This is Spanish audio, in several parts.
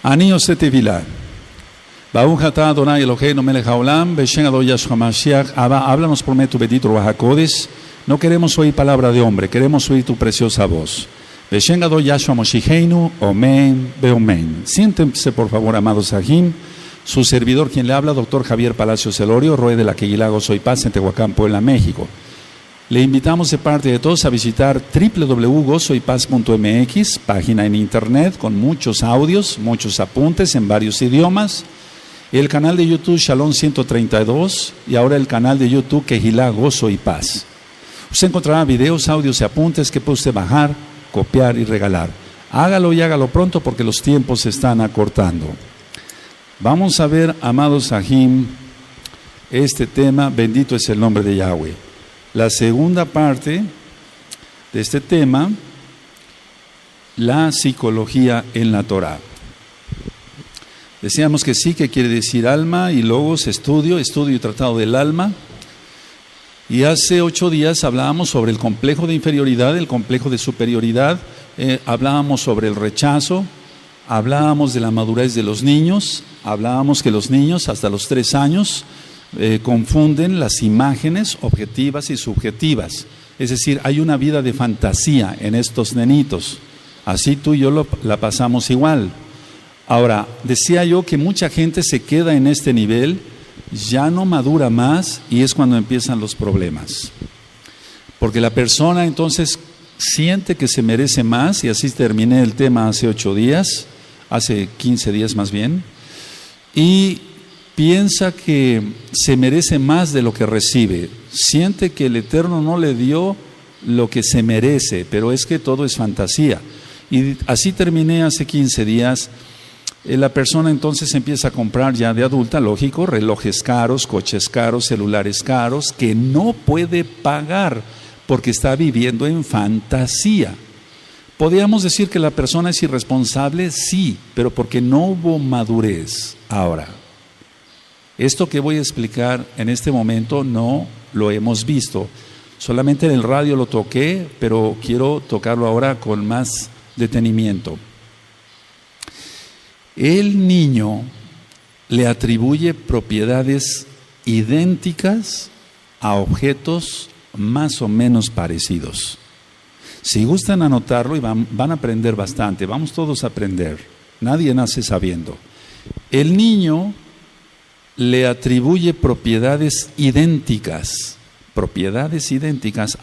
Anillo Setevilá. Baruch atah Adonai Eloheinu melech haolam, beshem Adonai Yahshua Mashiach. Abba, háblanos por medio de tu bendito Ruach HaKodesh. No queremos oír palabra de hombre, queremos oír tu preciosa voz. Beshem Adonai Yahshua Mashiachenu, Omen, Beomen. Siéntense por favor, amados Sahim. Su servidor, quien le habla, doctor Javier Palacios Elorio, Roe de la Queguilá Gozo y Paz en Tehuacán, Puebla, México. Le invitamos de parte de todos a visitar www.gozoypaz.mx, página en internet con muchos audios, muchos apuntes en varios idiomas. El canal de YouTube Shalom 132 y ahora el canal de YouTube Queguilá Gozo y Paz. Usted encontrará videos, audios y apuntes que puede usted bajar, copiar y regalar. Hágalo y hágalo pronto porque los tiempos se están acortando. Vamos a ver, amados Sahim, este tema, bendito es el nombre de Yahweh. La segunda parte de este tema, la psicología en la Torah. Decíamos que sí, que quiere decir alma y logos, estudio y tratado del alma. Y hace 8 días hablábamos sobre el complejo de inferioridad, el complejo de superioridad, hablábamos sobre el rechazo, hablábamos de la madurez de los niños, hablábamos que los niños hasta los 3 años confunden las imágenes objetivas y subjetivas. Es decir, hay una vida de fantasía en estos nenitos. Así tú y yo la pasamos igual. Ahora, decía yo que mucha gente se queda en este nivel, ya no madura más y es cuando empiezan los problemas. Porque la persona entonces siente que se merece más, y así terminé el tema hace 8 días, hace 15 días más bien, y piensa que se merece más de lo que recibe, siente que el Eterno no le dio lo que se merece, pero es que todo es fantasía. Y así terminé hace 15 días. La persona entonces empieza a comprar ya de adulta, lógico, relojes caros, coches caros, celulares caros, que no puede pagar porque está viviendo en fantasía. ¿Podríamos decir que la persona es irresponsable? Sí, pero porque no hubo madurez. Ahora, esto que voy a explicar en este momento no lo hemos visto. Solamente en el radio lo toqué, pero quiero tocarlo ahora con más detenimiento. El niño le atribuye propiedades idénticas a objetos más o menos parecidos. Si gustan anotarlo y van a aprender bastante, vamos todos a aprender. Nadie nace sabiendo. El niño le atribuye propiedades idénticas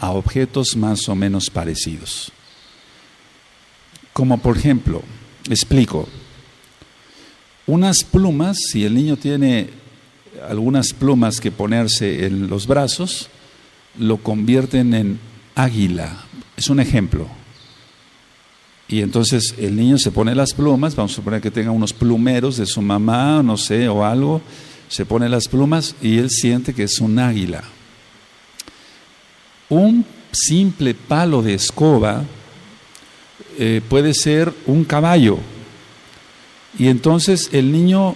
a objetos más o menos parecidos. Como por ejemplo, explico, unas plumas, si el niño tiene algunas plumas que ponerse en los brazos, lo convierten en águila. Es un ejemplo. Y entonces el niño se pone las plumas, vamos a suponer que tenga unos plumeros de su mamá, no sé, o algo, se pone las plumas y él siente que es un águila. Un simple palo de escoba puede ser un caballo. Y entonces el niño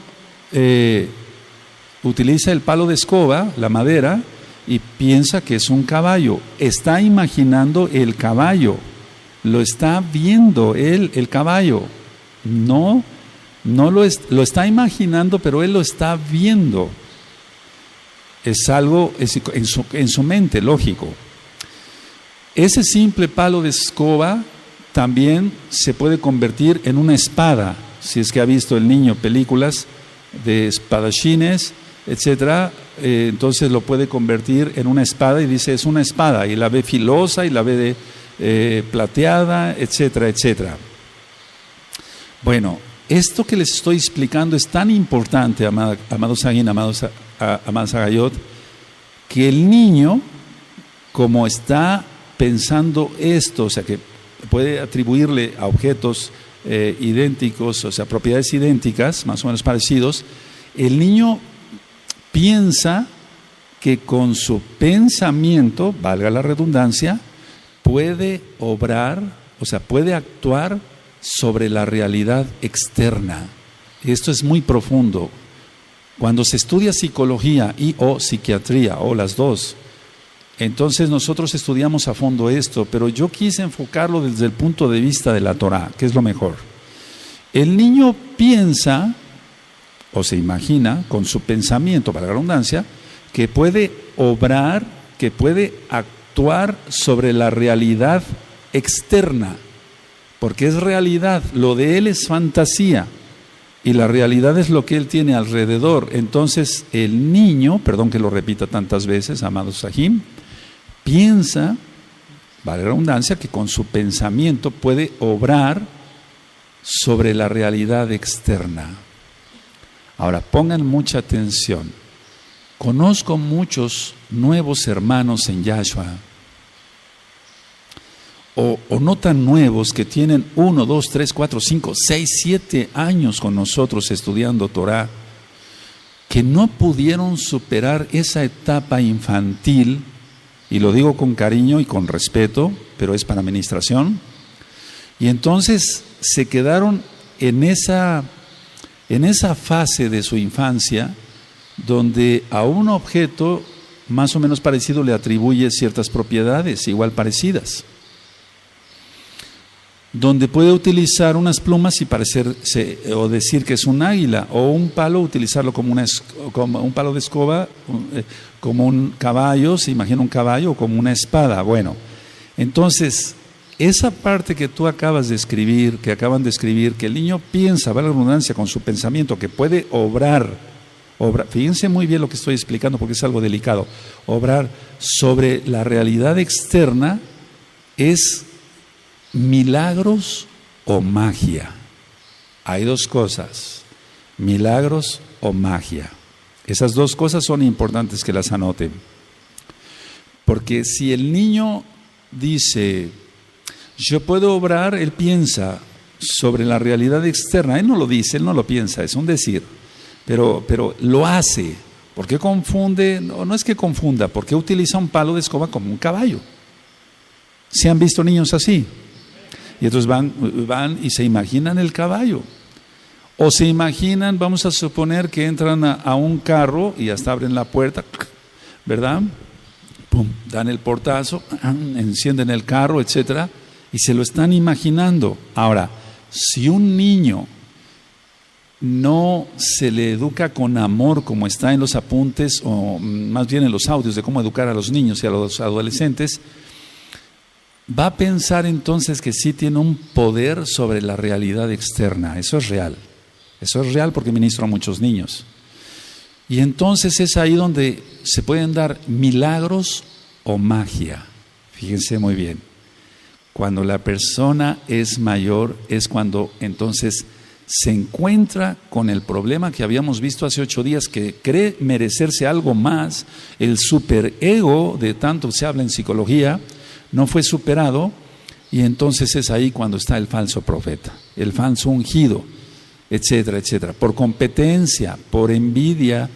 utiliza el palo de escoba, la madera, y piensa que es un caballo. Está imaginando el caballo, lo está viendo él, el caballo. No lo está imaginando, pero él lo está viendo. Es algo en su mente, lógico. Ese simple palo de escoba también se puede convertir en una espada. Si es que ha visto el niño películas de espadachines, etcétera, entonces lo puede convertir en una espada y dice es una espada, y la ve filosa y la ve plateada, etcétera, etcétera. Bueno, esto que les estoy explicando es tan importante, amados Sagin, amados Agayot, que el niño, como está pensando esto, o sea que puede atribuirle a objetos idénticos, o sea, propiedades idénticas, más o menos parecidos, el niño piensa que con su pensamiento, valga la redundancia, puede obrar, o sea, puede actuar sobre la realidad externa. Esto es muy profundo. Cuando se estudia psicología o psiquiatría, o las dos, entonces nosotros estudiamos a fondo esto, pero yo quise enfocarlo desde el punto de vista de la Torah, que es lo mejor. El niño piensa o se imagina con su pensamiento, para la redundancia, que puede obrar, que puede actuar sobre la realidad externa, porque es realidad, lo de él es fantasía y la realidad es lo que él tiene alrededor. Entonces el niño, perdón que lo repita tantas veces, amado Sahim, piensa, vale la redundancia, que con su pensamiento puede obrar sobre la realidad externa. Ahora, pongan mucha atención. Conozco muchos nuevos hermanos en Yahshua, o no tan nuevos, que tienen 1, 2, 3, 4, 5, 6, 7 años con nosotros estudiando Torah, que no pudieron superar esa etapa infantil, y lo digo con cariño y con respeto, pero es para administración, y entonces se quedaron en esa fase de su infancia, donde a un objeto más o menos parecido le atribuye ciertas propiedades igual parecidas, donde puede utilizar unas plumas y parecerse o decir que es un águila, o un palo, utilizarlo como un palo de escoba, como un caballo, se imagina un caballo, o como una espada. Bueno, entonces esa parte que tú acabas de escribir, que acaban de escribir, que el niño piensa, vale la redundancia, con su pensamiento, que puede obrar, fíjense muy bien lo que estoy explicando porque es algo delicado, obrar sobre la realidad externa, es milagros o magia. Hay dos cosas, milagros o magia. Esas dos cosas son importantes que las anoten, porque si el niño dice, yo puedo obrar, él piensa sobre la realidad externa, él no lo dice, él no lo piensa, es un decir, pero lo hace. ¿Por qué confunde? No es que confunda, porque utiliza un palo de escoba como un caballo. ¿Se han visto niños así? Y entonces van y se imaginan el caballo. O se imaginan, vamos a suponer que entran a un carro y hasta abren la puerta, ¿verdad? Pum, dan el portazo, encienden el carro, etcétera, y se lo están imaginando. Ahora, si un niño no se le educa con amor, como está en los apuntes, o más bien en los audios de cómo educar a los niños y a los adolescentes, va a pensar entonces que sí tiene un poder sobre la realidad externa. Eso es real porque ministro a muchos niños. Y entonces es ahí donde se pueden dar milagros o magia. Fíjense muy bien. Cuando la persona es mayor es cuando entonces se encuentra con el problema que habíamos visto hace 8 días, que cree merecerse algo más. El superego, de tanto se habla en psicología, no fue superado, y entonces es ahí cuando está el falso profeta, el falso ungido, etcétera, etcétera. Por competencia, por envidia,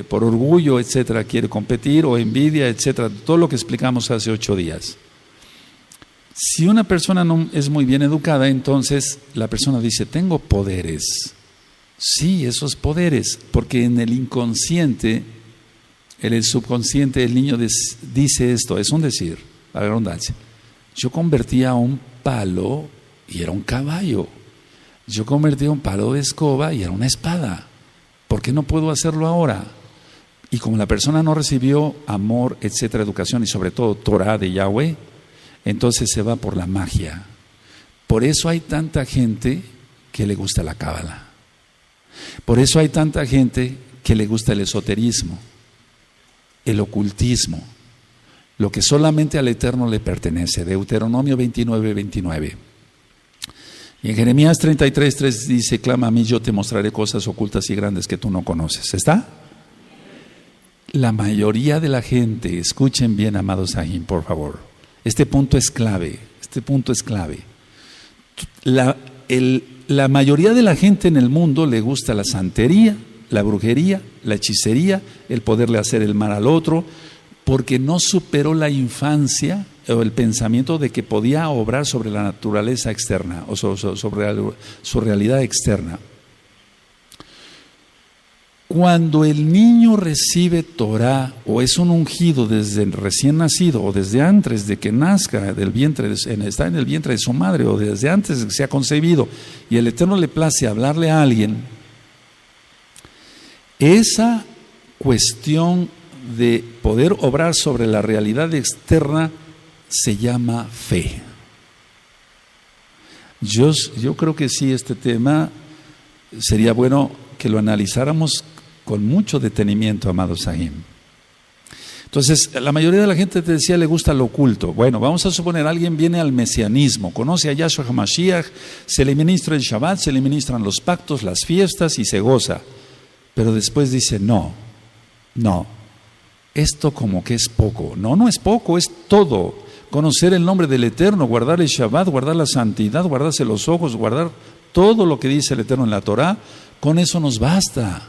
por orgullo, etcétera, quiere competir, o envidia, etcétera, todo lo que explicamos hace 8 días. Si una persona no es muy bien educada, entonces la persona dice, tengo poderes. Sí, esos poderes, porque en el inconsciente, en el subconsciente, el niño dice esto, es un decir, la redundancia. Yo convertía un palo y era un caballo. Yo convertía un palo de escoba y era una espada. ¿Por qué no puedo hacerlo ahora? Y como la persona no recibió amor, etcétera, educación y sobre todo Torah de Yahweh, entonces se va por la magia. Por eso hay tanta gente que le gusta la cábala. Por eso hay tanta gente que le gusta el esoterismo, el ocultismo, lo que solamente al Eterno le pertenece. Deuteronomio 29:29. Y en Jeremías 33:3 dice, clama a mí, yo te mostraré cosas ocultas y grandes que tú no conoces. ¿Está? La mayoría de la gente, escuchen bien, amados Sahim, por favor. Este punto es clave, La mayoría de la gente en el mundo le gusta la santería, la brujería, la hechicería, el poderle hacer el mal al otro, porque no superó la infancia o el pensamiento de que podía obrar sobre la naturaleza externa o sobre su realidad externa. Cuando el niño recibe Torah o es un ungido desde recién nacido o desde antes de que nazca del vientre, está en el vientre de su madre o desde antes de que sea concebido y el Eterno le place hablarle a alguien, esa cuestión de poder obrar sobre la realidad externa se llama fe. Yo creo que sí, este tema sería bueno que lo analizáramos con mucho detenimiento, amado Sahim. Entonces, la mayoría de la gente te decía le gusta lo oculto. Bueno, vamos a suponer, alguien viene al mesianismo, conoce a Yahshua HaMashiach, se le ministra el Shabbat, se le ministran los pactos, las fiestas y se goza. Pero después dice, no, esto como que es poco. No es poco, es todo. Conocer el nombre del Eterno, guardar el Shabbat, guardar la santidad, guardarse los ojos, guardar todo lo que dice el Eterno en la Torah, con eso nos basta.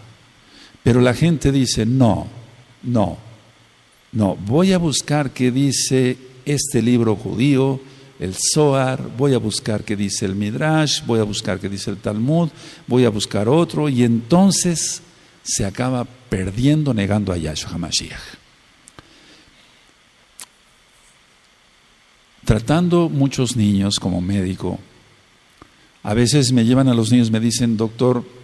Pero la gente dice, no, voy a buscar qué dice este libro judío, el Zohar, voy a buscar qué dice el Midrash, voy a buscar qué dice el Talmud, voy a buscar otro, y entonces se acaba perdiendo, negando a Yahshua HaMashiach. Tratando muchos niños como médico, a veces me llevan a los niños, me dicen, doctor,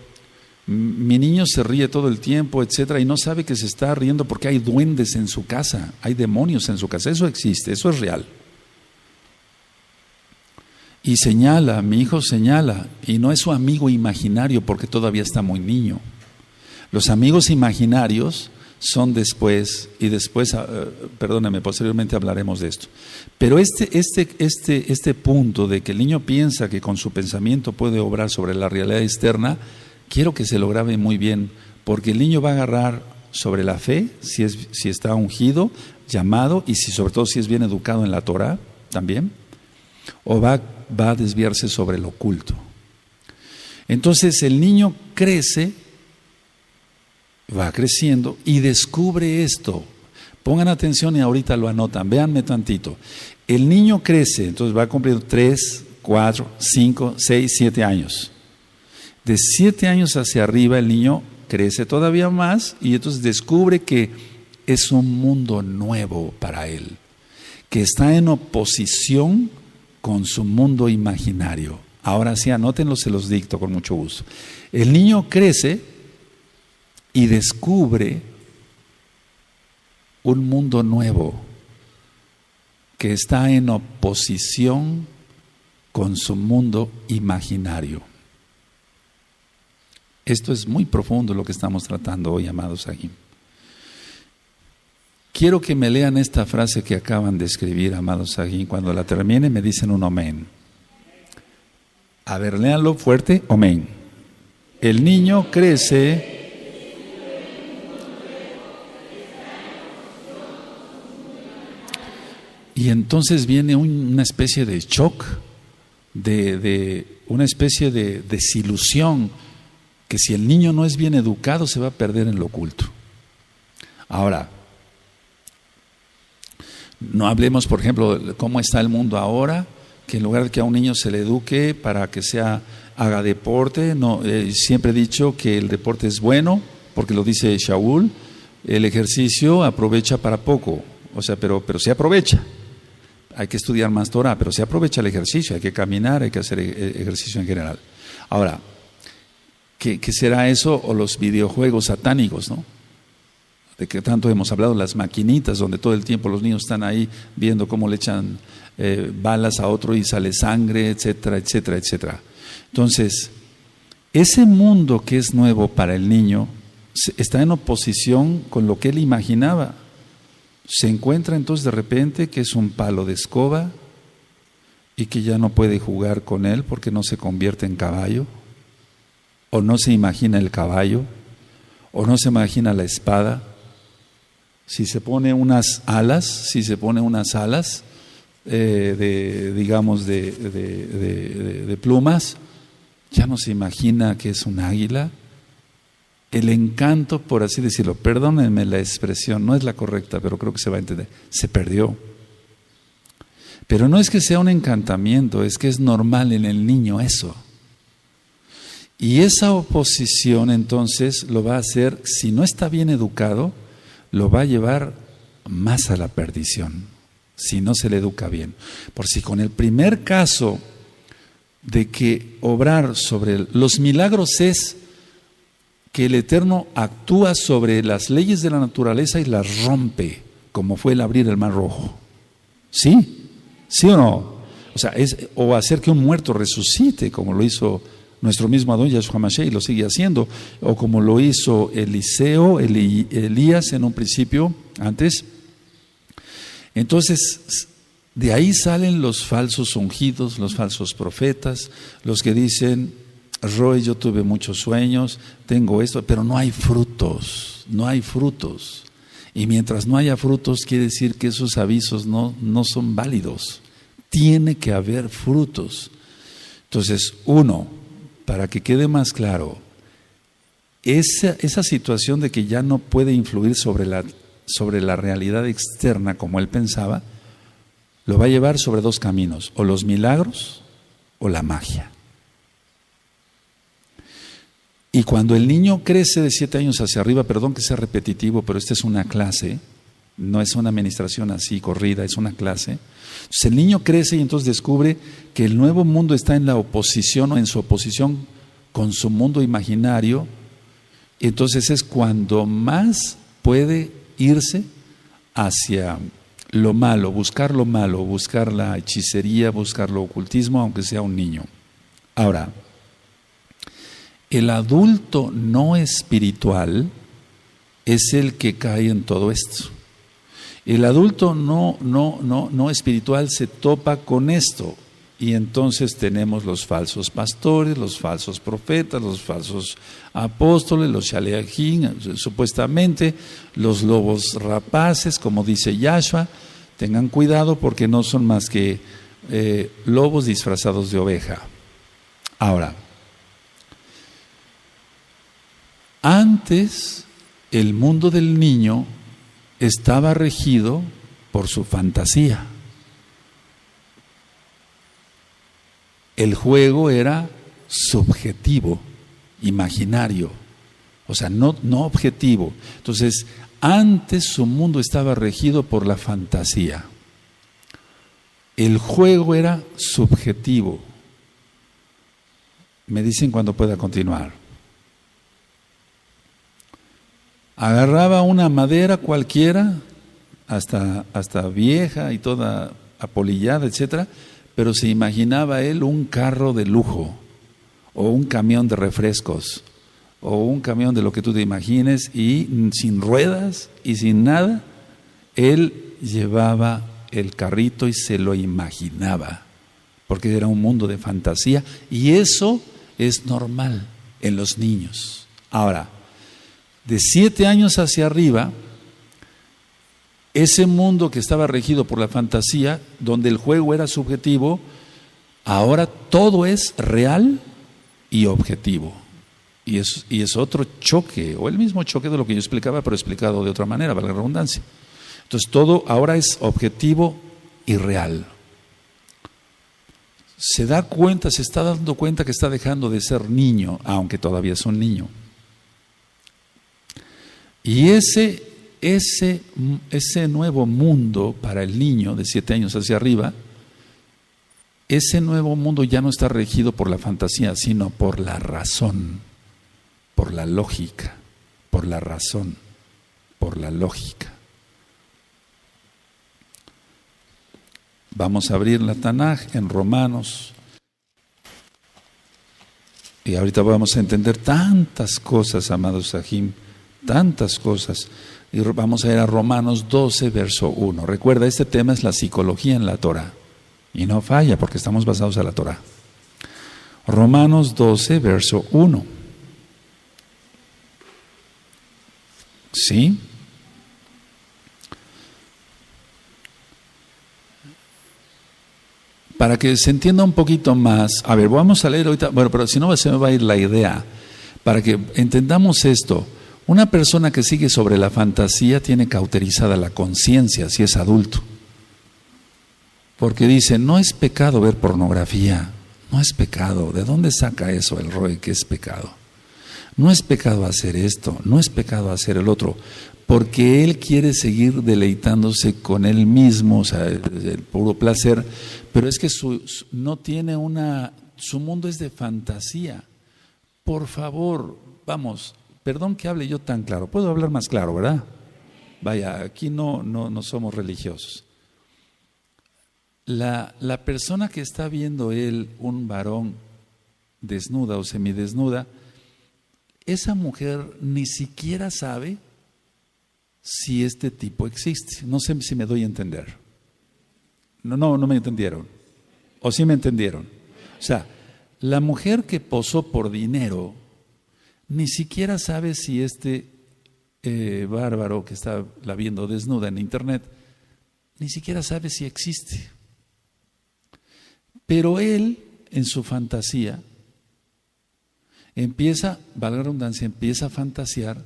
mi niño se ríe todo el tiempo, etcétera, y no sabe que se está riendo porque hay duendes en su casa, hay demonios en su casa. Eso existe, eso es real. Y señala, mi hijo señala, y no es su amigo imaginario porque todavía está muy niño. Los amigos imaginarios son después, y después, perdóname, posteriormente hablaremos de esto. Pero este punto de que el niño piensa que con su pensamiento puede obrar sobre la realidad externa, quiero que se lo grabe muy bien, porque el niño va a agarrar sobre la fe, si está ungido, llamado, y sobre todo si es bien educado en la Torah también, o va a desviarse sobre lo oculto. Entonces el niño crece, va creciendo y descubre esto. Pongan atención y ahorita lo anotan, véanme tantito. El niño crece, entonces va cumpliendo 3, 4, 5, 6, 7 años. De 7 años hacia arriba el niño crece todavía más y entonces descubre que es un mundo nuevo para él, que está en oposición con su mundo imaginario. Ahora sí, anótenlo, se los dicto con mucho gusto. El niño crece y descubre un mundo nuevo que está en oposición con su mundo imaginario. Esto es muy profundo lo que estamos tratando hoy, amados aquí. Quiero que me lean esta frase que acaban de escribir, amados aquí. Cuando la termine me dicen un amén. A ver, léanlo fuerte, amén. El niño crece. Y entonces viene una especie de shock, una especie de desilusión, que si el niño no es bien educado se va a perder en lo oculto. Ahora, no hablemos, por ejemplo, de cómo está el mundo ahora, que en lugar de que a un niño se le eduque para que haga deporte, siempre he dicho que el deporte es bueno, porque lo dice Shaul, el ejercicio aprovecha para poco, o sea, pero se aprovecha. Hay que estudiar más Torah, pero se aprovecha el ejercicio, hay que caminar, hay que hacer ejercicio en general. Ahora, ¿qué será eso? O los videojuegos satánicos, ¿no? De que tanto hemos hablado, las maquinitas, donde todo el tiempo los niños están ahí viendo cómo le echan balas a otro y sale sangre, etcétera, etcétera, etcétera. Entonces, ese mundo que es nuevo para el niño está en oposición con lo que él imaginaba. Se encuentra entonces de repente que es un palo de escoba y que ya no puede jugar con él porque no se convierte en caballo, o no se imagina el caballo, o no se imagina la espada. Si se pone unas alas, de plumas, ya no se imagina que es un águila. El encanto, por así decirlo, perdónenme la expresión, no es la correcta, pero creo que se va a entender, se perdió. Pero no es que sea un encantamiento, es que es normal en el niño eso. Y esa oposición entonces lo va a hacer, si no está bien educado, lo va a llevar más a la perdición, si no se le educa bien. Por si con el primer caso de que obrar sobre los milagros es que el Eterno actúa sobre las leyes de la naturaleza y las rompe, como fue el abrir el Mar Rojo. ¿Sí? ¿Sí o no? O sea, o hacer que un muerto resucite, como lo hizo nuestro mismo Adón Yahshua Mashiach y lo sigue haciendo, o como lo hizo Eliseo, Elías en un principio, antes. Entonces, de ahí salen los falsos ungidos, los falsos profetas, los que dicen, Roy, yo tuve muchos sueños, tengo esto, pero no hay frutos, no hay frutos. Y mientras no haya frutos, quiere decir que esos avisos no son válidos. Tiene que haber frutos. Entonces, para que quede más claro, esa situación de que ya no puede influir sobre la realidad externa como él pensaba, lo va a llevar sobre dos caminos, o los milagros o la magia. Y cuando el niño crece de 7 años hacia arriba, perdón que sea repetitivo, pero esta es una clase, no es una administración así corrida, es una clase. Entonces el niño crece y entonces descubre que el nuevo mundo está en la oposición o en su oposición con su mundo imaginario. Entonces es cuando más puede irse hacia lo malo, buscar la hechicería, buscar lo ocultismo, aunque sea un niño. Ahora, el adulto no espiritual es el que cae en todo esto. El adulto no espiritual se topa con esto y entonces tenemos los falsos pastores, los falsos profetas, los falsos apóstoles, los shaleachim, supuestamente los lobos rapaces, como dice Yahshua. Tengan cuidado porque no son más que lobos disfrazados de oveja. Ahora, antes el mundo del niño estaba regido por su fantasía. El juego era subjetivo, imaginario, o sea, no objetivo. Entonces, antes su mundo estaba regido por la fantasía. El juego era subjetivo. Me dicen cuando pueda continuar. Agarraba una madera cualquiera, hasta vieja y toda apolillada, etcétera, pero se imaginaba él un carro de lujo, o un camión de refrescos, o un camión de lo que tú te imagines, y sin ruedas y sin nada, él llevaba el carrito y se lo imaginaba, porque era un mundo de fantasía, y eso es normal en los niños. Ahora, de 7 años hacia arriba, ese mundo que estaba regido por la fantasía, donde el juego era subjetivo, ahora todo es real y objetivo. Y es otro choque, o el mismo choque de lo que yo explicaba, pero explicado de otra manera, valga la redundancia. Entonces todo ahora es objetivo y real. Se está dando cuenta que está dejando de ser niño, aunque todavía es un niño. Y ese nuevo mundo para el niño de 7 años hacia arriba, ese nuevo mundo ya no está regido por la fantasía, sino por la razón, por la lógica, por la razón, por la lógica. Vamos a abrir la Tanaj en Romanos. Y ahorita vamos a entender tantas cosas, amados Sahim, tantas cosas. Y vamos a ir a Romanos 12, verso 1. Recuerda, este tema es la psicología en la Torah. Y no falla porque estamos basados en la Torah. Romanos 12, verso 1. ¿Sí? Para que se entienda un poquito más, a ver, vamos a leer ahorita, bueno, pero si no se me va a ir la idea. Para que entendamos esto, una persona que sigue sobre la fantasía tiene cauterizada la conciencia si es adulto. Porque dice, no es pecado ver pornografía, No es pecado. ¿De dónde saca eso el Roe que es pecado? No es pecado hacer esto, no es pecado hacer el otro, porque él quiere seguir deleitándose con él mismo, o sea, el puro placer, pero es que no tiene su mundo es de fantasía. Por favor, vamos, perdón que hable yo tan claro, puedo hablar más claro, ¿verdad? Vaya, aquí no somos religiosos. La persona que está viendo él, un varón desnuda o semidesnuda, esa mujer ni siquiera sabe si este tipo existe. No sé si me doy a entender. No me entendieron. ¿O sí me entendieron? O sea, la mujer que posó por dinero ni siquiera sabe si este bárbaro que está la viendo desnuda en internet, ni siquiera sabe si existe. Pero él, en su fantasía, empieza, valga la redundancia, empieza a fantasear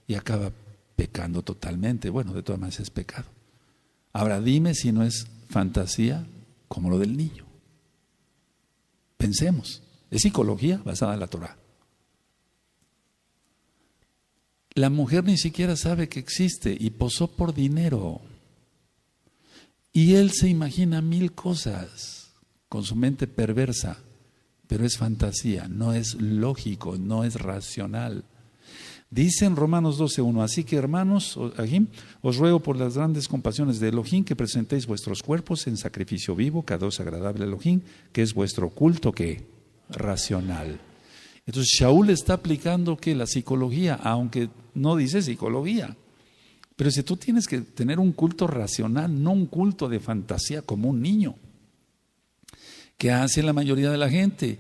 y acaba pecando totalmente. Bueno, de todas maneras es pecado. Ahora dime si no es fantasía como lo del niño. Pensemos, es psicología basada en la Torah. La mujer ni siquiera sabe que existe y posó por dinero. Y él se imagina 1000 cosas con su mente perversa. Pero es fantasía, no es lógico, no es racional. Dice en Romanos 12:1, así que hermanos, os ruego por las grandes compasiones de Elohim que presentéis vuestros cuerpos en sacrificio vivo, kadosh agradable a Elohim, que es vuestro culto, ¿qué? Racional. Entonces Shaul está aplicando que la psicología, aunque no dice psicología, pero si tú tienes que tener un culto racional, no un culto de fantasía como un niño. ¿Qué hace la mayoría de la gente?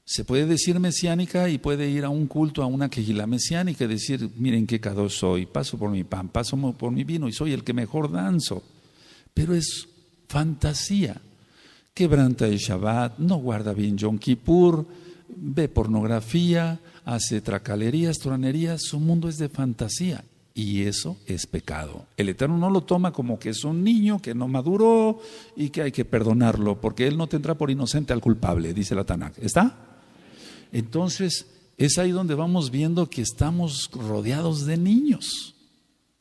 Se puede decir mesiánica y puede ir a un culto, a una quejilá mesiánica y decir, miren qué kadosh soy, paso por mi pan, paso por mi vino y soy el que mejor danzo. Pero es fantasía. Quebranta el Shabbat, no guarda bien Yom Kippur, ve pornografía, hace tracalerías, tronerías, su mundo es de fantasía. Y eso es pecado. El Eterno no lo toma como que es un niño que no maduró y que hay que perdonarlo, porque Él no tendrá por inocente al culpable, dice la Tanakh. ¿Está? Entonces, es ahí donde vamos viendo que estamos rodeados de niños,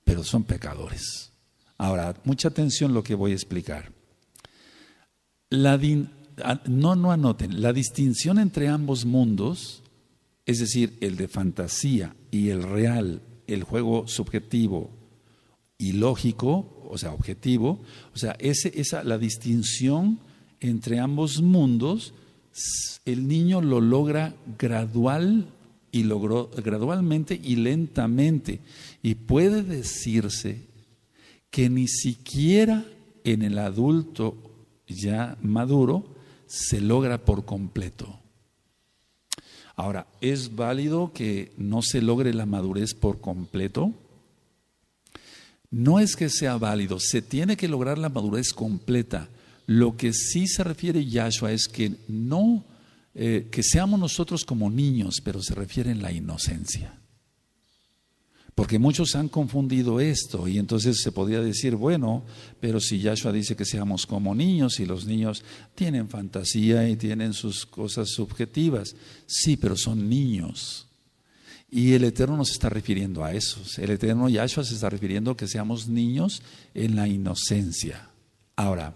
pero son pecadores. Ahora, mucha atención lo que voy a explicar. No anoten, la distinción entre ambos mundos, es decir, el de fantasía y el real, el juego subjetivo y lógico, o sea, objetivo, o sea, la distinción entre ambos mundos, el niño lo logra gradualmente y lentamente. Y puede decirse que ni siquiera en el adulto ya maduro se logra por completo. Ahora, ¿es válido que no se logre la madurez por completo? No es que sea válido, se tiene que lograr la madurez completa. Lo que sí se refiere Yahshua es que no, que seamos nosotros como niños, pero se refiere en la inocencia. Porque muchos han confundido esto y entonces se podría decir, bueno, pero si Yahshua dice que seamos como niños y los niños tienen fantasía y tienen sus cosas subjetivas, sí, pero son niños. Y el Eterno nos está refiriendo a eso. El Eterno Yahshua se está refiriendo a que seamos niños en la inocencia. Ahora,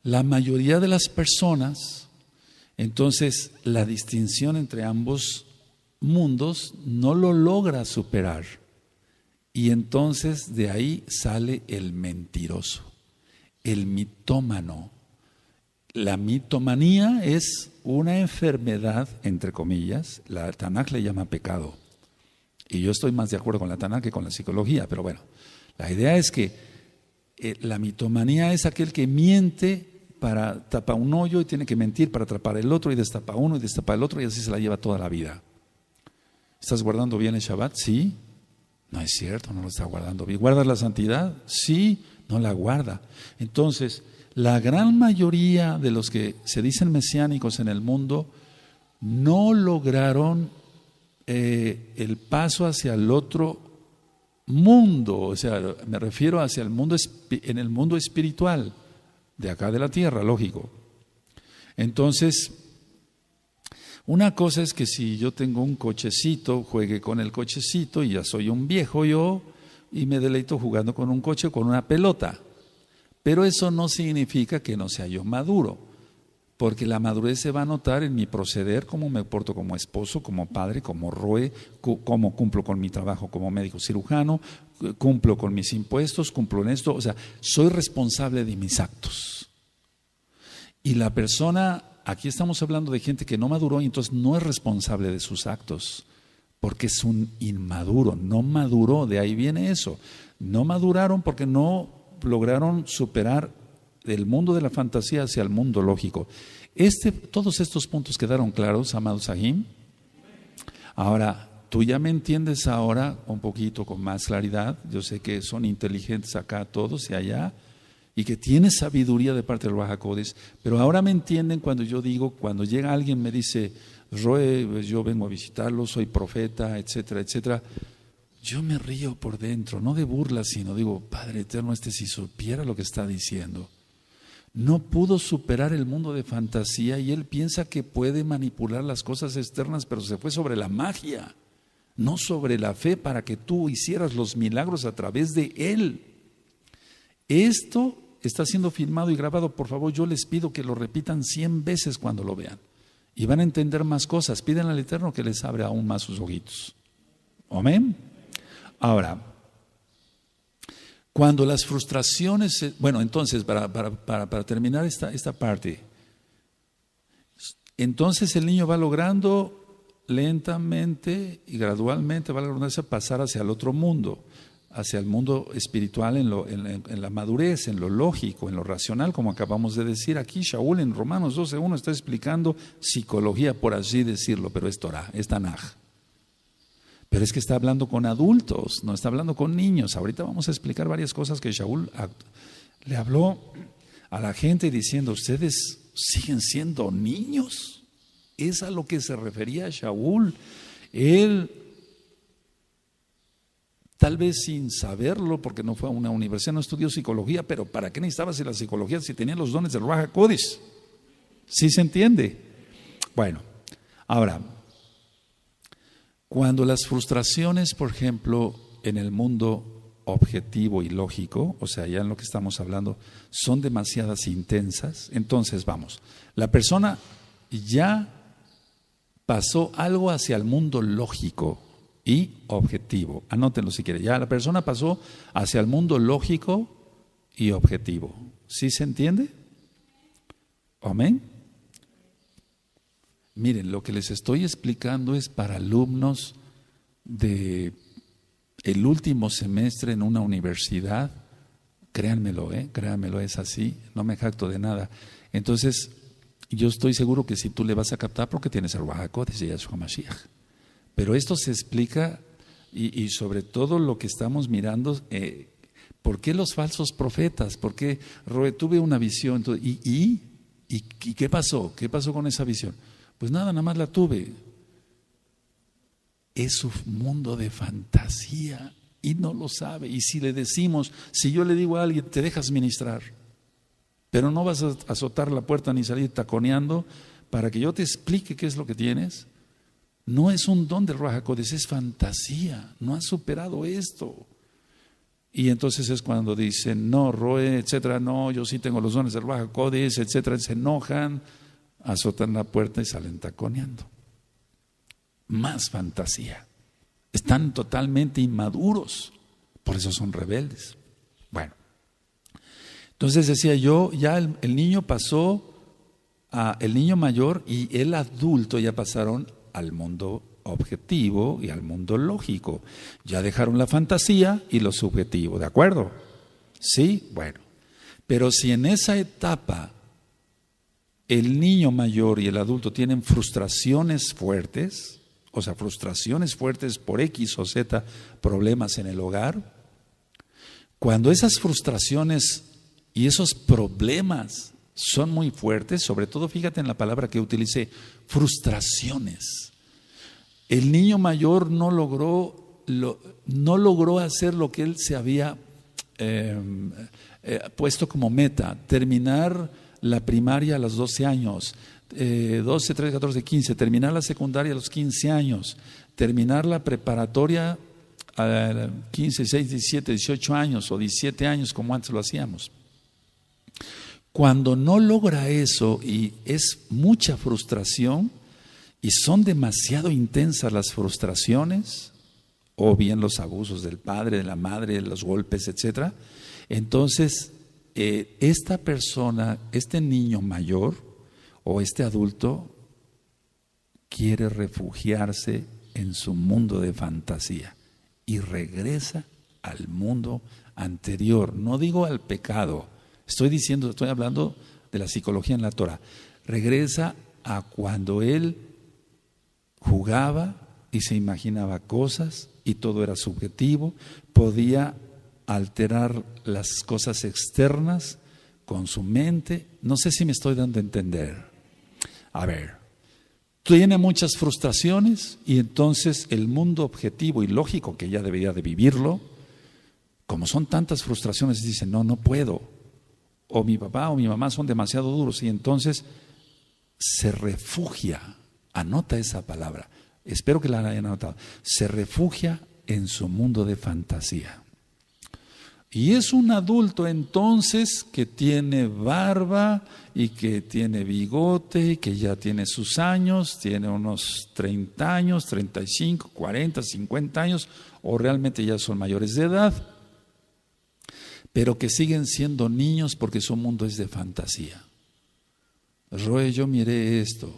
la mayoría de las personas, entonces la distinción entre ambos mundos no lo logra superar y entonces de ahí sale el mentiroso, el mitómano. La mitomanía es una enfermedad, entre comillas, la Tanakh le llama pecado y yo estoy más de acuerdo con la Tanakh que con la psicología, pero bueno, la idea es que la mitomanía es aquel que miente para tapar un hoyo y tiene que mentir para atrapar el otro y destapa uno y destapa el otro y así se la lleva toda la vida. ¿Estás guardando bien el Shabbat? Sí. No es cierto, no lo está guardando bien. ¿Guardas la santidad? Sí, no la guarda. Entonces, la gran mayoría de los que se dicen mesiánicos en el mundo no lograron el paso hacia el otro mundo, o sea, me refiero hacia el mundo, en el mundo espiritual, de acá de la tierra, lógico. Entonces, una cosa es que si yo tengo un cochecito, juegue con el cochecito y ya soy un viejo yo y me deleito jugando con un coche o con una pelota. Pero eso no significa que no sea yo maduro, porque la madurez se va a notar en mi proceder, cómo me porto como esposo, como padre, como roe, cómo cumplo con mi trabajo como médico cirujano, cumplo con mis impuestos, cumplo en esto, o sea, soy responsable de mis actos. Y la persona, aquí estamos hablando de gente que no maduró y entonces no es responsable de sus actos, porque es un inmaduro, no maduró, de ahí viene eso. No maduraron porque no lograron superar del mundo de la fantasía hacia el mundo lógico. Todos estos puntos quedaron claros, amados Sahim. Ahora, tú ya me entiendes ahora un poquito con más claridad. Yo sé que son inteligentes acá todos y allá, y que tienes sabiduría de parte del Ruach HaKodesh, pero ahora me entienden cuando yo digo, cuando llega alguien me dice, Roe, yo vengo a visitarlo, soy profeta, etcétera, etcétera. Yo me río por dentro, no de burla, sino digo, Padre Eterno, si supiera lo que está diciendo. No pudo superar el mundo de fantasía y él piensa que puede manipular las cosas externas, pero se fue sobre la magia, no sobre la fe, para que tú hicieras los milagros a través de él. Esto está siendo filmado y grabado, por favor, yo les pido que lo repitan 100 veces cuando lo vean. Y van a entender más cosas. Pídenle al Eterno que les abra aún más sus ojitos. Amén. Ahora, cuando las frustraciones, bueno, entonces, para terminar esta parte, entonces el niño va logrando lentamente y gradualmente, va logrando pasar hacia el otro mundo, hacia el mundo espiritual en la madurez, en lo lógico, en lo racional, como acabamos de decir aquí. Shaul en Romanos 12:1 está explicando psicología, por así decirlo, pero es Torah, es Tanaj. Pero es que está hablando con adultos, no está hablando con niños. Ahorita vamos a explicar varias cosas que Shaul le habló a la gente diciendo, ¿ustedes siguen siendo niños? Es a lo que se refería Shaul. Él, tal vez sin saberlo, porque no fue a una universidad, no estudió psicología, pero ¿para qué necesitaba la psicología si tenía los dones del Ruach HaKodesh? ¿Sí se entiende? Bueno, ahora, cuando las frustraciones, por ejemplo, en el mundo objetivo y lógico, o sea, ya en lo que estamos hablando, son demasiadas intensas, entonces vamos, la persona ya pasó algo hacia el mundo lógico y objetivo. Anótenlo si quieren. Ya la persona pasó hacia el mundo lógico y objetivo. ¿Sí se entiende? Amén. Miren, lo que les estoy explicando es para alumnos de el último semestre en una universidad. Créanmelo, créanmelo, es así, no me jacto de nada. Entonces, yo estoy seguro que si tú le vas a captar, porque tienes el Ruach HaKodesh de Yahshua Mashiach. Pero esto se explica, y sobre todo lo que estamos mirando, ¿por qué los falsos profetas? ¿Por qué tuve una visión? ¿Y qué pasó? ¿Qué pasó con esa visión? Pues nada más la tuve. Es su mundo de fantasía y no lo sabe. Y si le decimos, si yo le digo a alguien, te dejas ministrar, pero no vas a azotar la puerta ni salir taconeando para que yo te explique qué es lo que tienes, no es un don del Ruach HaKodesh, es fantasía, no has superado esto. Y entonces es cuando dicen, no, Roe, etcétera, no, yo sí tengo los dones del Ruach HaKodesh, etcétera, se enojan, azotan la puerta y salen taconeando. Más fantasía. Están totalmente inmaduros, por eso son rebeldes. Bueno, entonces decía yo, ya el niño pasó, el niño mayor y el adulto ya pasaron al mundo objetivo y al mundo lógico. Ya dejaron la fantasía y lo subjetivo, ¿de acuerdo? Sí, bueno. Pero si en esa etapa el niño mayor y el adulto tienen frustraciones fuertes, o sea, frustraciones fuertes por X o Z problemas en el hogar, cuando esas frustraciones y esos problemas son muy fuertes, sobre todo fíjate en la palabra que utilicé, frustraciones. El niño mayor no logró hacer lo que él se había puesto como meta, terminar la primaria a los 12 años, 12, 13, 14, 15, terminar la secundaria a los 15 años, terminar la preparatoria a 15, 16, 17, 18 años o 17 años como antes lo hacíamos. Cuando no logra eso y es mucha frustración y son demasiado intensas las frustraciones, o bien los abusos del padre, de la madre, los golpes, etc., entonces esta persona, este niño mayor o este adulto quiere refugiarse en su mundo de fantasía y regresa al mundo anterior. No digo al pecado, estoy hablando de la psicología en la Torah. Regresa a cuando él jugaba y se imaginaba cosas y todo era subjetivo, podía alterar las cosas externas con su mente. No sé si me estoy dando a entender. A ver, tiene muchas frustraciones y entonces el mundo objetivo y lógico que ya debería de vivirlo, como son tantas frustraciones, dice, no puedo. O mi papá o mi mamá son demasiado duros y entonces se refugia, anota esa palabra, espero que la hayan anotado, se refugia en su mundo de fantasía. Y es un adulto entonces que tiene barba y que tiene bigote y que ya tiene sus años, tiene unos 30 años, 35, 40, 50 años, o realmente ya son mayores de edad, pero que siguen siendo niños porque su mundo es de fantasía. Roe, yo miré esto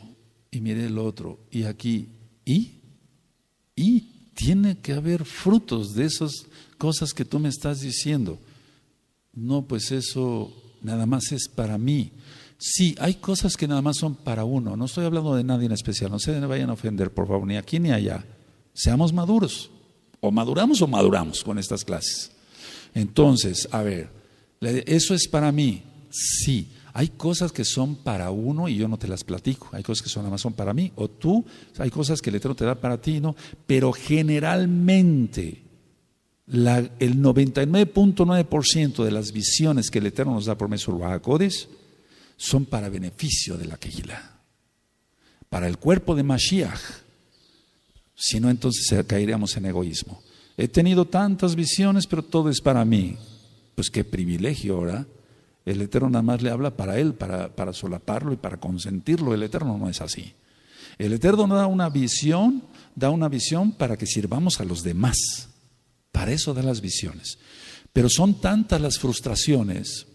y miré el otro y aquí, y tiene que haber frutos de esas cosas que tú me estás diciendo. No, pues eso nada más es para mí. Sí, hay cosas que nada más son para uno. No estoy hablando de nadie en especial, no se vayan a ofender, por favor, ni aquí ni allá. Seamos maduros, o maduramos con estas clases. Entonces, a ver, ¿eso es para mí? Sí. Hay cosas que son para uno y yo no te las platico. Hay cosas que nada más son para mí. O tú, hay cosas que el Eterno te da para ti, ¿no? Pero generalmente, el 99.9% de las visiones que el Eterno nos da por medio de Ruach HaKodesh son para beneficio de la Kehilá, para el cuerpo de Mashiach. Si no, entonces caeríamos en egoísmo. He tenido tantas visiones, pero todo es para mí. Pues qué privilegio ahora. El Eterno nada más le habla para él, para solaparlo y para consentirlo. El Eterno no es así. El Eterno da una visión para que sirvamos a los demás. Para eso da las visiones. Pero son tantas las frustraciones.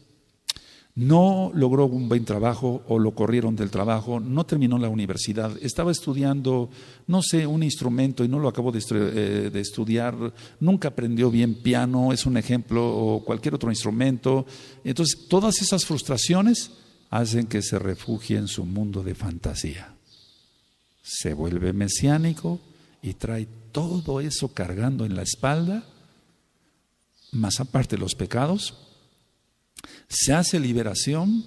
No logró un buen trabajo o lo corrieron del trabajo, no terminó la universidad, estaba estudiando, no sé, un instrumento y no lo acabó de estudiar, nunca aprendió bien piano, es un ejemplo, o cualquier otro instrumento. Entonces, todas esas frustraciones hacen que se refugie en su mundo de fantasía. Se vuelve mesiánico y trae todo eso cargando en la espalda, más aparte los pecados. Se hace liberación,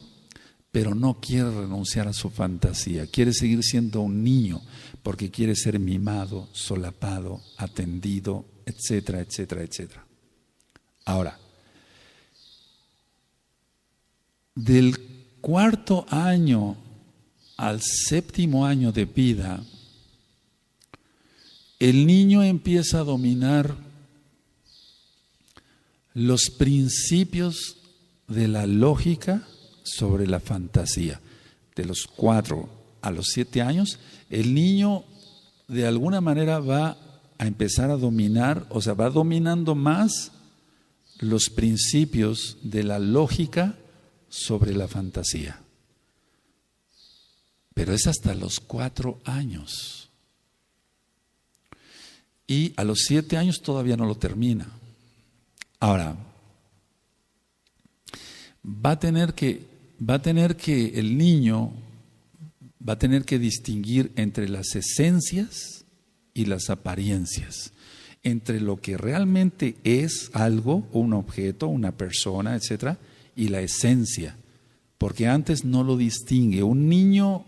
pero no quiere renunciar a su fantasía. Quiere seguir siendo un niño porque quiere ser mimado, solapado, atendido, etcétera, etcétera, etcétera. Ahora, del 4º año al 7º año de vida, el niño empieza a dominar los principios de la lógica sobre la fantasía. De los 4 a los 7 años, el niño de alguna manera va a empezar a dominar, o sea, va dominando más los principios de la lógica sobre la fantasía. Pero es hasta los 4 años. Y a los 7 años todavía no lo termina. Ahora, va a tener que el niño va a tener que distinguir entre las esencias y las apariencias, entre lo que realmente es algo, un objeto, una persona, etcétera, y la esencia, porque antes no lo distingue. Un niño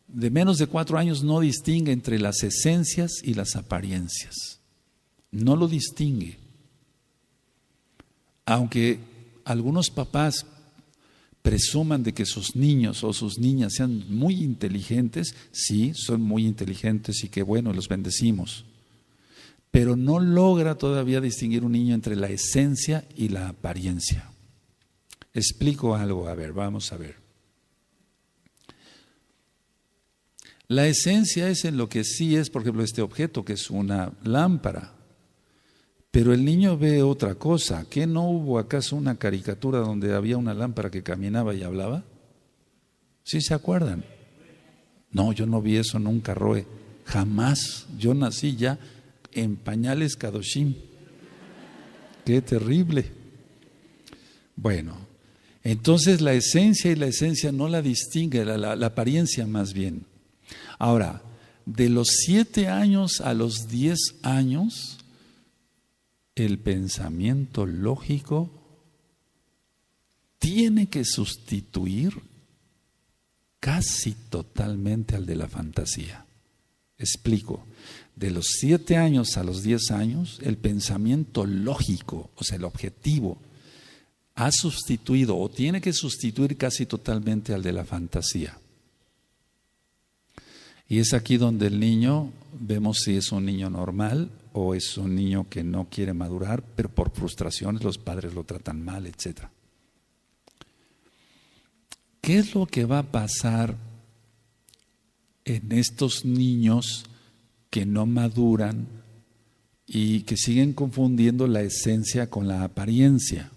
de menos de 4 años no distingue entre las esencias y las apariencias, no lo distingue. Aunque algunos papás presuman de que sus niños o sus niñas sean muy inteligentes. Sí, son muy inteligentes y qué bueno, los bendecimos. Pero no logra todavía distinguir un niño entre la esencia y la apariencia. Explico algo, a ver, vamos a ver. La esencia es en lo que sí es, por ejemplo, este objeto que es una lámpara. Pero el niño ve otra cosa. ¿Qué no hubo acaso una caricatura donde había una lámpara que caminaba y hablaba? ¿Sí se acuerdan? No, yo no vi eso nunca, Roe. Jamás. Yo nací ya en pañales Kadoshim. ¡Qué terrible! Bueno, entonces la esencia y la esencia no la distingue, la apariencia más bien. Ahora, de los 7 años a los 10 años, el pensamiento lógico tiene que sustituir casi totalmente al de la fantasía. Explico. De los 7 años a los 10 años, el pensamiento lógico, o sea, el objetivo, ha sustituido o tiene que sustituir casi totalmente al de la fantasía. Y es aquí donde el niño, vemos si es un niño normal o es un niño que no quiere madurar, pero por frustraciones los padres lo tratan mal, etc. ¿Qué es lo que va a pasar en estos niños que no maduran y que siguen confundiendo la esencia con la apariencia?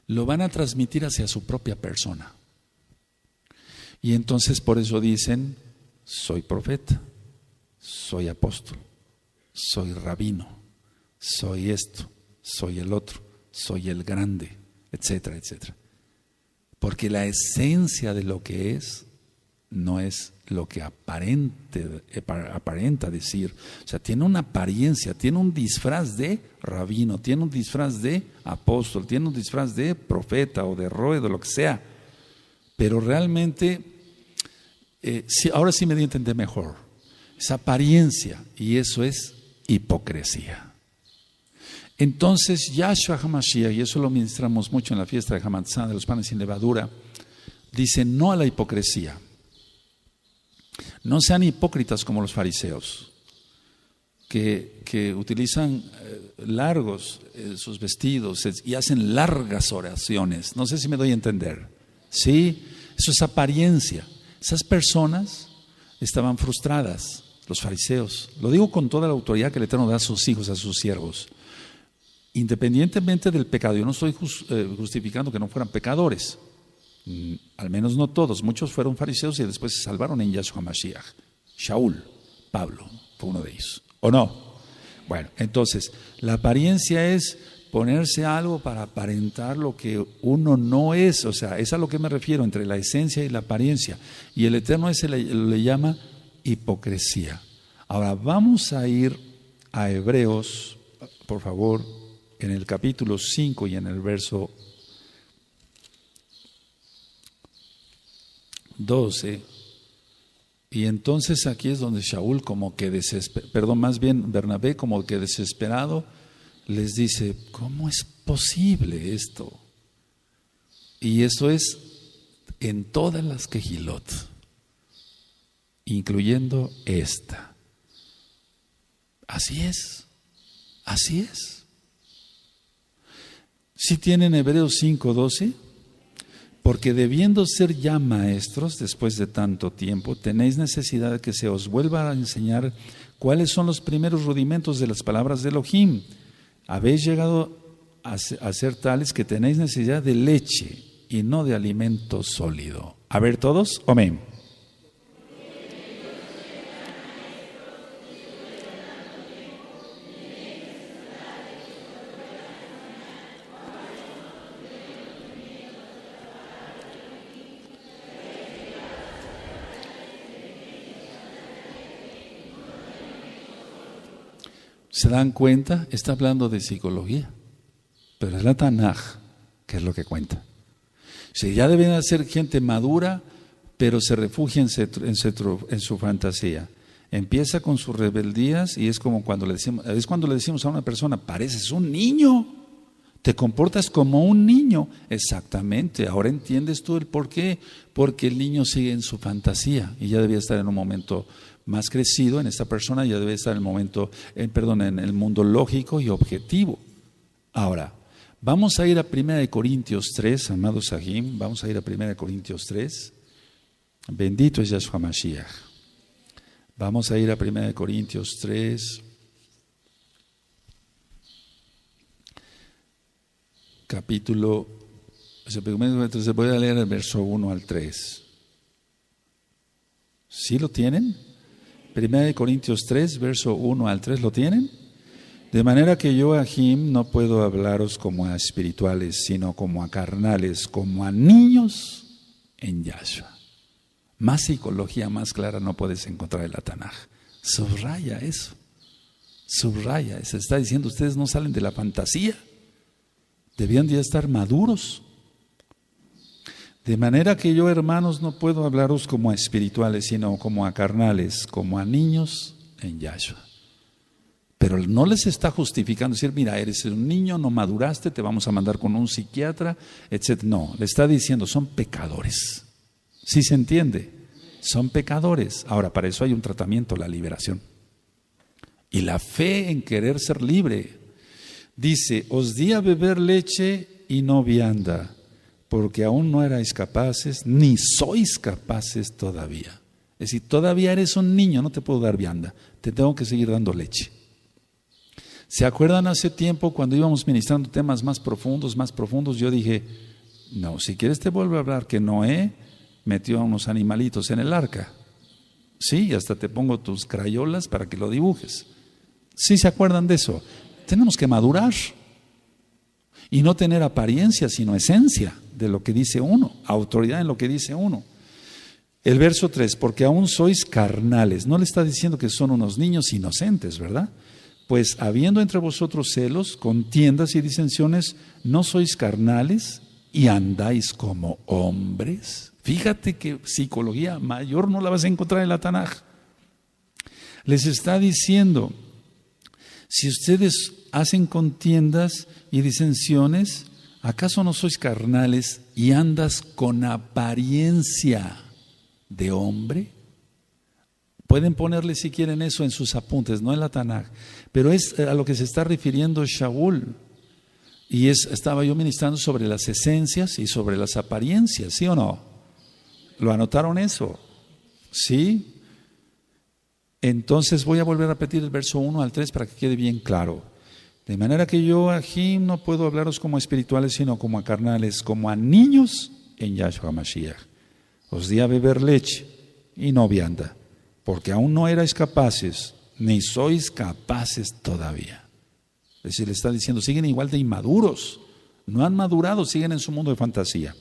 Lo van a transmitir hacia su propia persona. Y entonces por eso dicen: soy profeta, soy apóstol, soy rabino, soy esto, soy el otro, soy el grande, etcétera, etcétera. Porque la esencia de lo que es no es lo que aparenta decir. O sea, tiene una apariencia, tiene un disfraz de rabino, tiene un disfraz de apóstol, tiene un disfraz de profeta o de roe, de lo que sea. Pero realmente, ahora sí me di a entender mejor. Es apariencia y eso es hipocresía. Entonces, Yahshua HaMashiach, y eso lo ministramos mucho en la fiesta de Hamatzah, de los panes sin levadura, dice no a la hipocresía. No sean hipócritas como los fariseos, que utilizan largos sus vestidos y hacen largas oraciones. No sé si me doy a entender. Sí, eso es apariencia. Esas personas estaban frustradas, los fariseos. Lo digo con toda la autoridad que el Eterno da a sus hijos, a sus siervos. Independientemente del pecado, yo no estoy justificando que no fueran pecadores. Al menos no todos, muchos fueron fariseos y después se salvaron en Yahshua Mashiach. Shaul, Pablo, fue uno de ellos, ¿o no? Bueno, entonces, la apariencia es ponerse algo para aparentar lo que uno no es, o sea, es a lo que me refiero entre la esencia y la apariencia. Y el Eterno ese le llama hipocresía. Ahora vamos a ir a Hebreos, por favor, en el capítulo 5 y en el verso 12, y entonces aquí es donde Shaul como que más bien Bernabé como que desesperado les dice: ¿cómo es posible esto? Y eso es en todas las quejilot, incluyendo esta. Así es, así es. ¿Sí tienen Hebreos 5:12? Porque debiendo ser ya maestros después de tanto tiempo, tenéis necesidad de que se os vuelva a enseñar cuáles son los primeros rudimentos de las palabras de Elohim. Habéis llegado a ser tales que tenéis necesidad de leche y no de alimento sólido. A ver todos, amén. ¿Se dan cuenta? Está hablando de psicología, pero es la Tanaj que es lo que cuenta. Si ya deben ser gente madura, pero se refugia en su fantasía. Empieza con sus rebeldías y es como cuando le decimos a una persona: pareces un niño, Te comportas como un niño. Exactamente. Ahora entiendes tú el por qué. Porque el niño sigue en su fantasía y ya debía estar en un momento más crecido en esta persona, ya debe estar en el momento, en el mundo lógico y objetivo. Ahora, vamos a ir a 1 Corintios 3, amados Sahim, vamos a ir a 1 Corintios 3. Bendito es Yahshua Mashiach. Vamos a ir a 1 Corintios 3. Capítulo, se voy a leer el verso 1 al 3. ¿Sí lo tienen? 1 Corintios 3, verso 1 al 3, ¿lo tienen? De manera que yo, Ahim, no puedo hablaros como a espirituales, sino como a carnales, como a niños en Yahshua. Más psicología más clara no puedes encontrar en la Tanaj. Subraya eso. Subraya. Se está diciendo, ustedes no salen de la fantasía. Debían de estar maduros. De manera que yo, hermanos, no puedo hablaros como a espirituales, sino como a carnales, como a niños en Yahshua. Pero no les está justificando decir, mira, eres un niño, no maduraste, te vamos a mandar con un psiquiatra, etc. No, le está diciendo, son pecadores. ¿Sí se entiende? Son pecadores. Ahora, para eso hay un tratamiento, la liberación. Y la fe en querer ser libre. Dice, os di a beber leche y no vianda, porque aún no erais capaces, ni sois capaces todavía. Es decir, todavía eres un niño, no te puedo dar vianda, te tengo que seguir dando leche. ¿Se acuerdan hace tiempo cuando íbamos ministrando temas más profundos? Yo dije, no, si quieres te vuelvo a hablar que Noé metió a unos animalitos en el arca. Sí, hasta te pongo tus crayolas para que lo dibujes. ¿Sí se acuerdan de eso? Tenemos que madurar y no tener apariencia, sino esencia de lo que dice uno, autoridad en lo que dice uno. El verso 3, porque aún sois carnales. No le está diciendo que son unos niños inocentes, ¿verdad? Pues habiendo entre vosotros celos, contiendas y disensiones, ¿no sois carnales y andáis como hombres? Fíjate que psicología mayor no la vas a encontrar en la Tanaj. Les está diciendo, si ustedes hacen contiendas y disensiones, ¿acaso no sois carnales y andas con apariencia de hombre? Pueden ponerle si quieren eso en sus apuntes, no en la Tanaj, pero es a lo que se está refiriendo Shaul. Y estaba yo ministrando sobre las esencias y sobre las apariencias, ¿sí o no? ¿Lo anotaron eso? ¿Sí? Entonces voy a volver a repetir el verso 1 al 3 para que quede bien claro. De manera que yo, Ahim, no puedo hablaros como a espirituales, sino como a carnales, como a niños en Yahshua Mashiach. Os di a beber leche y no vianda, porque aún no erais capaces, ni sois capaces todavía. Es decir, le está diciendo, siguen igual de inmaduros, no han madurado, siguen en su mundo de fantasía.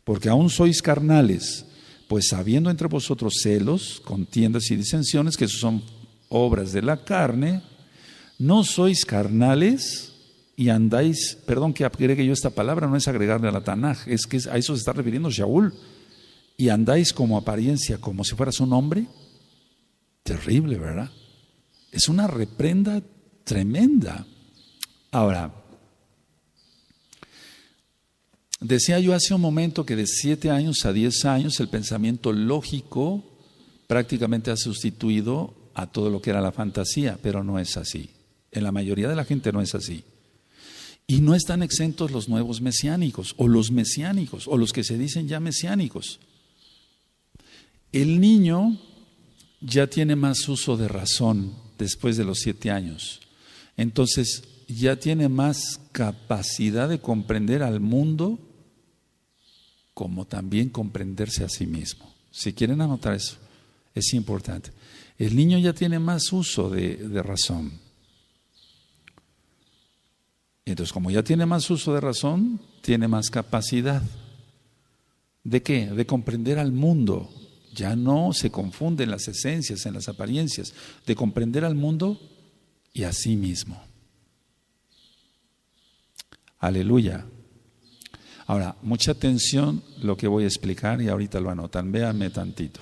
Porque aún sois carnales, pues habiendo entre vosotros celos, contiendas y disensiones, que son obras de la carne, no sois carnales y andáis, perdón que agregue yo esta palabra, no es agregarle a la Tanaj, es que a eso se está refiriendo Shaul, y andáis como apariencia, como si fueras un hombre. Terrible, ¿verdad? Es una reprenda tremenda. Ahora, decía yo hace un momento que de 7 años a 10 años el pensamiento lógico prácticamente ha sustituido a todo lo que era la fantasía, pero no es así. En la mayoría de la gente no es así. Y no están exentos los nuevos mesiánicos, o los mesiánicos, o los que se dicen ya mesiánicos. El niño ya tiene más uso de razón después de los 7 años. Entonces, ya tiene más capacidad de comprender al mundo como también comprenderse a sí mismo. Si quieren anotar eso, es importante. El niño ya tiene más uso de razón. Entonces, como ya tiene más uso de razón, tiene más capacidad. ¿De qué? De comprender al mundo. Ya no se confunden las esencias en las apariencias. De comprender al mundo y a sí mismo. Aleluya. Ahora, mucha atención lo que voy a explicar y ahorita lo anotan. Véanme tantito.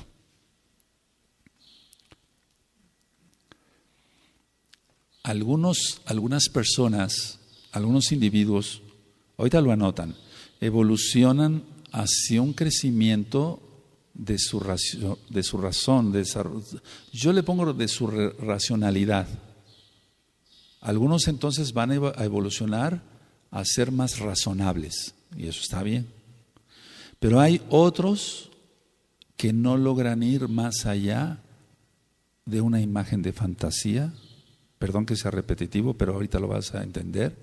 Algunas personas, algunos individuos ahorita lo anotan, evolucionan hacia un crecimiento de su razón, yo le pongo de su racionalidad. Algunos entonces van a evolucionar a ser más razonables, y eso está bien. Pero hay otros que no logran ir más allá de una imagen de fantasía. Perdón que sea repetitivo, pero ahorita lo vas a entender.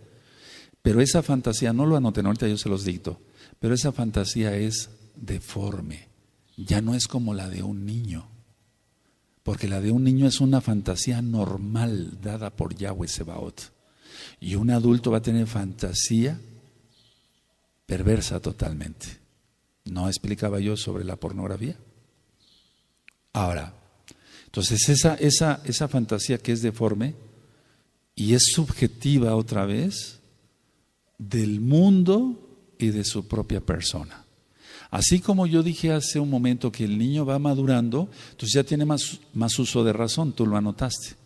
Pero esa fantasía, no lo anoten, ahorita yo se los dicto, pero esa fantasía es deforme, ya no es como la de un niño, porque la de un niño es una fantasía normal dada por Yahweh Sebaot, y un adulto va a tener fantasía perversa totalmente. ¿No explicaba yo sobre la pornografía? Ahora, entonces esa fantasía que es deforme y es subjetiva otra vez del mundo y de su propia persona. Así como yo dije hace un momento que el niño va madurando, entonces ya tiene más uso de razón, tú lo anotaste,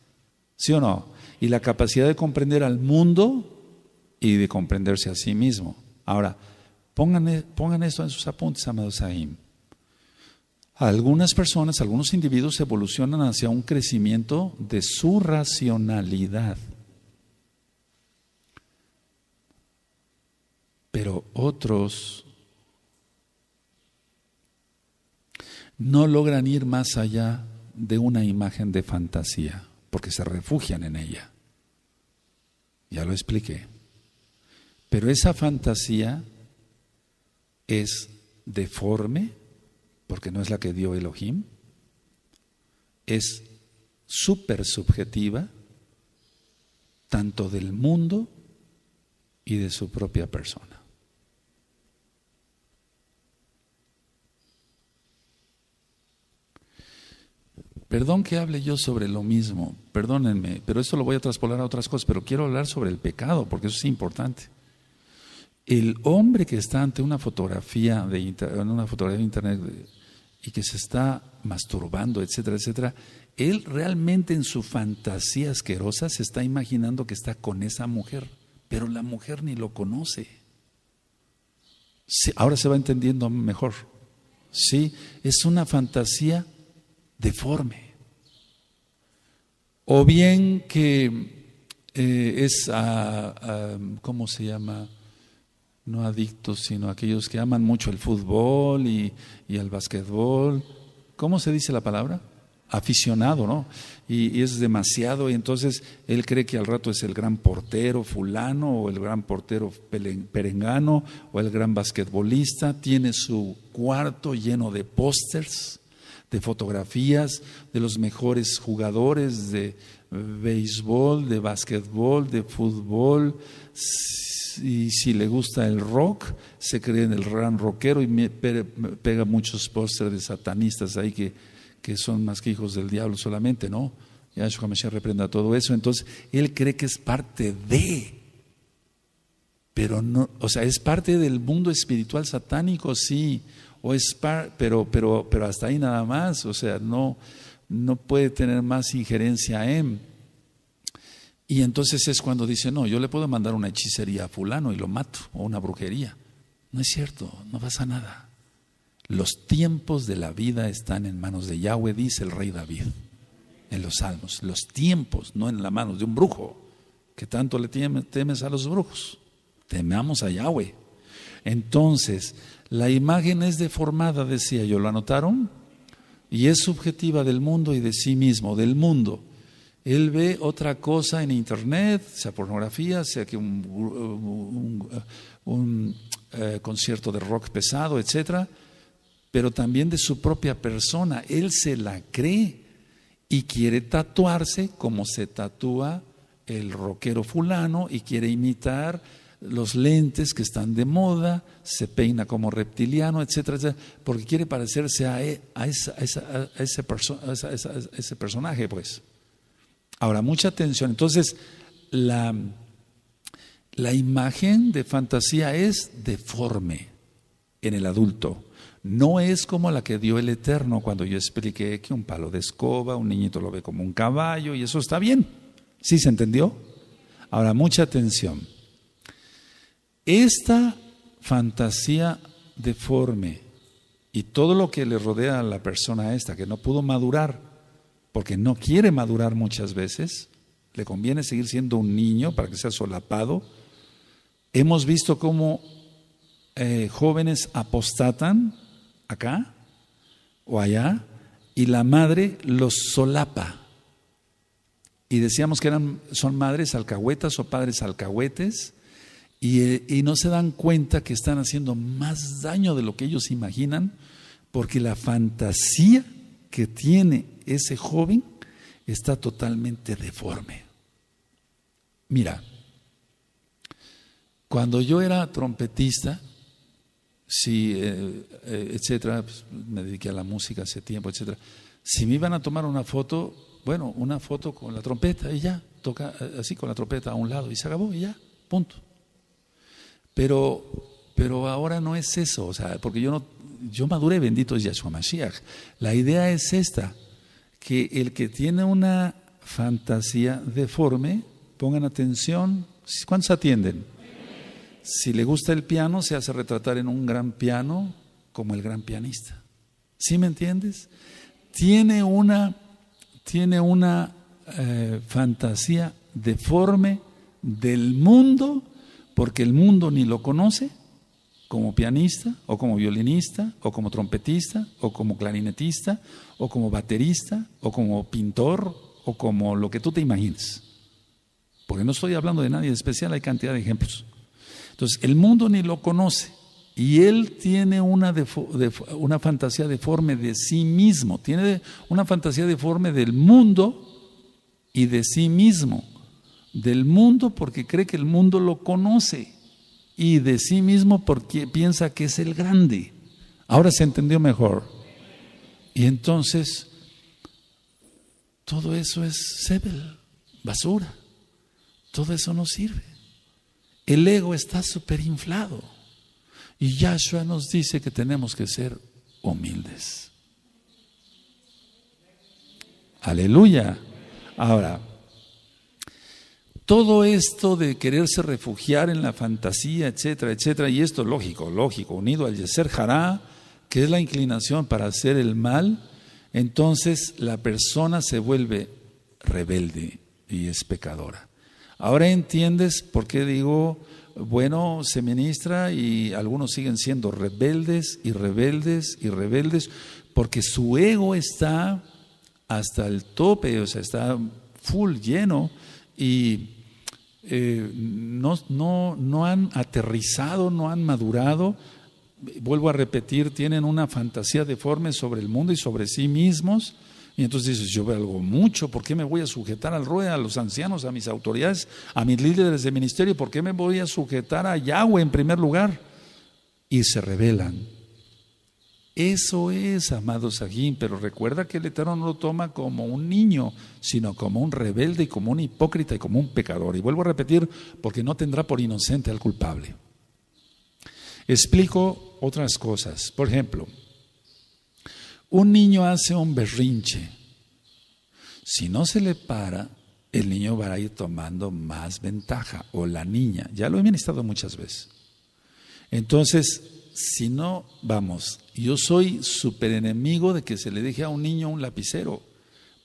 ¿sí o no? Y la capacidad de comprender al mundo y de comprenderse a sí mismo. Ahora, pongan esto en sus apuntes, amados Sahim. Algunas personas, algunos individuos evolucionan hacia un crecimiento de su racionalidad. Pero otros no logran ir más allá de una imagen de fantasía, porque se refugian en ella. Ya lo expliqué. Pero esa fantasía es deforme, porque no es la que dio Elohim, es súper subjetiva, tanto del mundo y de su propia persona. Perdón que hable yo sobre lo mismo, perdónenme, pero esto lo voy a traspolar a otras cosas, pero quiero hablar sobre el pecado, porque eso es importante. El hombre que está ante una fotografía de internet y que se está masturbando, etcétera, etcétera, él realmente en su fantasía asquerosa se está imaginando que está con esa mujer, pero la mujer ni lo conoce. Sí, ahora se va entendiendo mejor. Sí, es una fantasía deforme. O bien que ¿cómo se llama? No adictos, sino aquellos que aman mucho el fútbol y el basquetbol. ¿Cómo se dice la palabra? Aficionado, ¿no? Y es demasiado, y entonces él cree que al rato es el gran portero fulano, o el gran portero perengano, o el gran basquetbolista. Tiene su cuarto lleno de pósters, de fotografías de los mejores jugadores de béisbol, de basquetbol, de fútbol. Y si le gusta el rock, se cree en el gran rockero y pega muchos pósters de satanistas ahí que son más que hijos del diablo solamente, ¿no? Yahshua Mashiach reprenda todo eso. Entonces, él cree que es parte de, pero no, o sea, es parte del mundo espiritual satánico, sí, o es pero hasta ahí nada más, o sea, no puede tener más injerencia en. Y entonces es cuando dice, no, yo le puedo mandar una hechicería a fulano y lo mato, o una brujería. No es cierto, no pasa nada. Los tiempos de la vida están en manos de Yahweh, dice el rey David en los Salmos. Los tiempos, no en las manos de un brujo, que tanto le temes a los brujos. Temamos a Yahweh. Entonces, la imagen es deformada, decía yo, ¿lo anotaron? Y es subjetiva del mundo y de sí mismo, del mundo. Él ve otra cosa en internet, sea pornografía, sea que un concierto de rock pesado, etcétera, pero también de su propia persona. Él se la cree y quiere tatuarse como se tatúa el rockero fulano y quiere imitar los lentes que están de moda, se peina como reptiliano, etcétera, etcétera, porque quiere parecerse a ese personaje, pues. Ahora, mucha atención. Entonces, la imagen de fantasía es deforme en el adulto. No es como la que dio el Eterno cuando yo expliqué que un palo de escoba, un niñito lo ve como un caballo y eso está bien. ¿Sí se entendió? Ahora, mucha atención. Esta fantasía deforme y todo lo que le rodea a la persona esta, que no pudo madurar, porque no quiere madurar muchas veces, le conviene seguir siendo un niño para que sea solapado. Hemos visto cómo jóvenes apostatan acá o allá y la madre los solapa. Y decíamos que son madres alcahuetas o padres alcahuetes y no se dan cuenta que están haciendo más daño de lo que ellos imaginan, porque la fantasía que tiene ese joven está totalmente deforme. Mira, cuando yo era trompetista, sí, etcétera, pues me dediqué a la música hace tiempo, etcétera. Si me iban a tomar una foto, bueno, una foto con la trompeta y ya, toca así con la trompeta a un lado y se acabó y ya, punto. Pero ahora no es eso, o sea, porque yo maduré, bendito es Yahshua Mashiach. La idea es esta, que el que tiene una fantasía deforme, pongan atención, ¿cuántos atienden? Si le gusta el piano, se hace retratar en un gran piano como el gran pianista. ¿Sí me entiendes? Tiene una fantasía deforme del mundo, porque el mundo ni lo conoce como pianista, o como violinista, o como trompetista, o como clarinetista, o como baterista, o como pintor, o como lo que tú te imagines. Porque no estoy hablando de nadie especial, hay cantidad de ejemplos. Entonces, el mundo ni lo conoce y él tiene una fantasía deforme de sí mismo, tiene una fantasía deforme del mundo y de sí mismo. Del mundo porque cree que el mundo lo conoce y de sí mismo porque piensa que es el grande. Ahora se entendió mejor. Y entonces, todo eso es sebel, basura. Todo eso no sirve. El ego está súper inflado. Y Yahshua nos dice que tenemos que ser humildes. Aleluya. Ahora, todo esto de quererse refugiar en la fantasía, etcétera, etcétera, y esto lógico, unido al Yeser Hará, que es la inclinación para hacer el mal, entonces la persona se vuelve rebelde y es pecadora. Ahora entiendes por qué digo, bueno, se ministra y algunos siguen siendo rebeldes y rebeldes y rebeldes, porque su ego está hasta el tope, o sea, está full lleno y no han aterrizado, no han madurado. Vuelvo a repetir, tienen una fantasía deforme sobre el mundo y sobre sí mismos. Y entonces dices, yo valgo mucho, ¿por qué me voy a sujetar al ROE, a los ancianos, a mis autoridades, a mis líderes de ministerio? ¿Por qué me voy a sujetar a Yahweh en primer lugar? Y se rebelan. Eso es, amados Sahim, pero recuerda que el Eterno no lo toma como un niño, sino como un rebelde y como un hipócrita y como un pecador. Y vuelvo a repetir, porque no tendrá por inocente al culpable. Explico otras cosas. Por ejemplo, un niño hace un berrinche. Si no se le para, el niño va a ir tomando más ventaja, o la niña. Ya lo he ministrado muchas veces. Entonces, si no, vamos, yo soy súper enemigo de que se le deje a un niño un lapicero,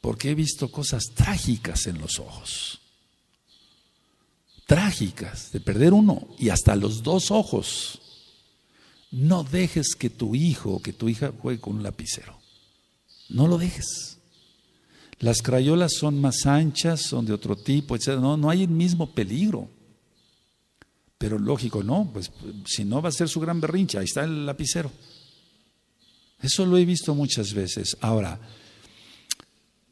porque he visto cosas trágicas en los ojos. Trágicas, de perder uno y hasta los dos ojos. No dejes que tu hijo o que tu hija juegue con un lapicero. No lo dejes. Las crayolas son más anchas, son de otro tipo, etc. No hay el mismo peligro. Pero lógico, no, pues si no va a ser su gran berrinche, ahí está el lapicero. Eso lo he visto muchas veces. Ahora,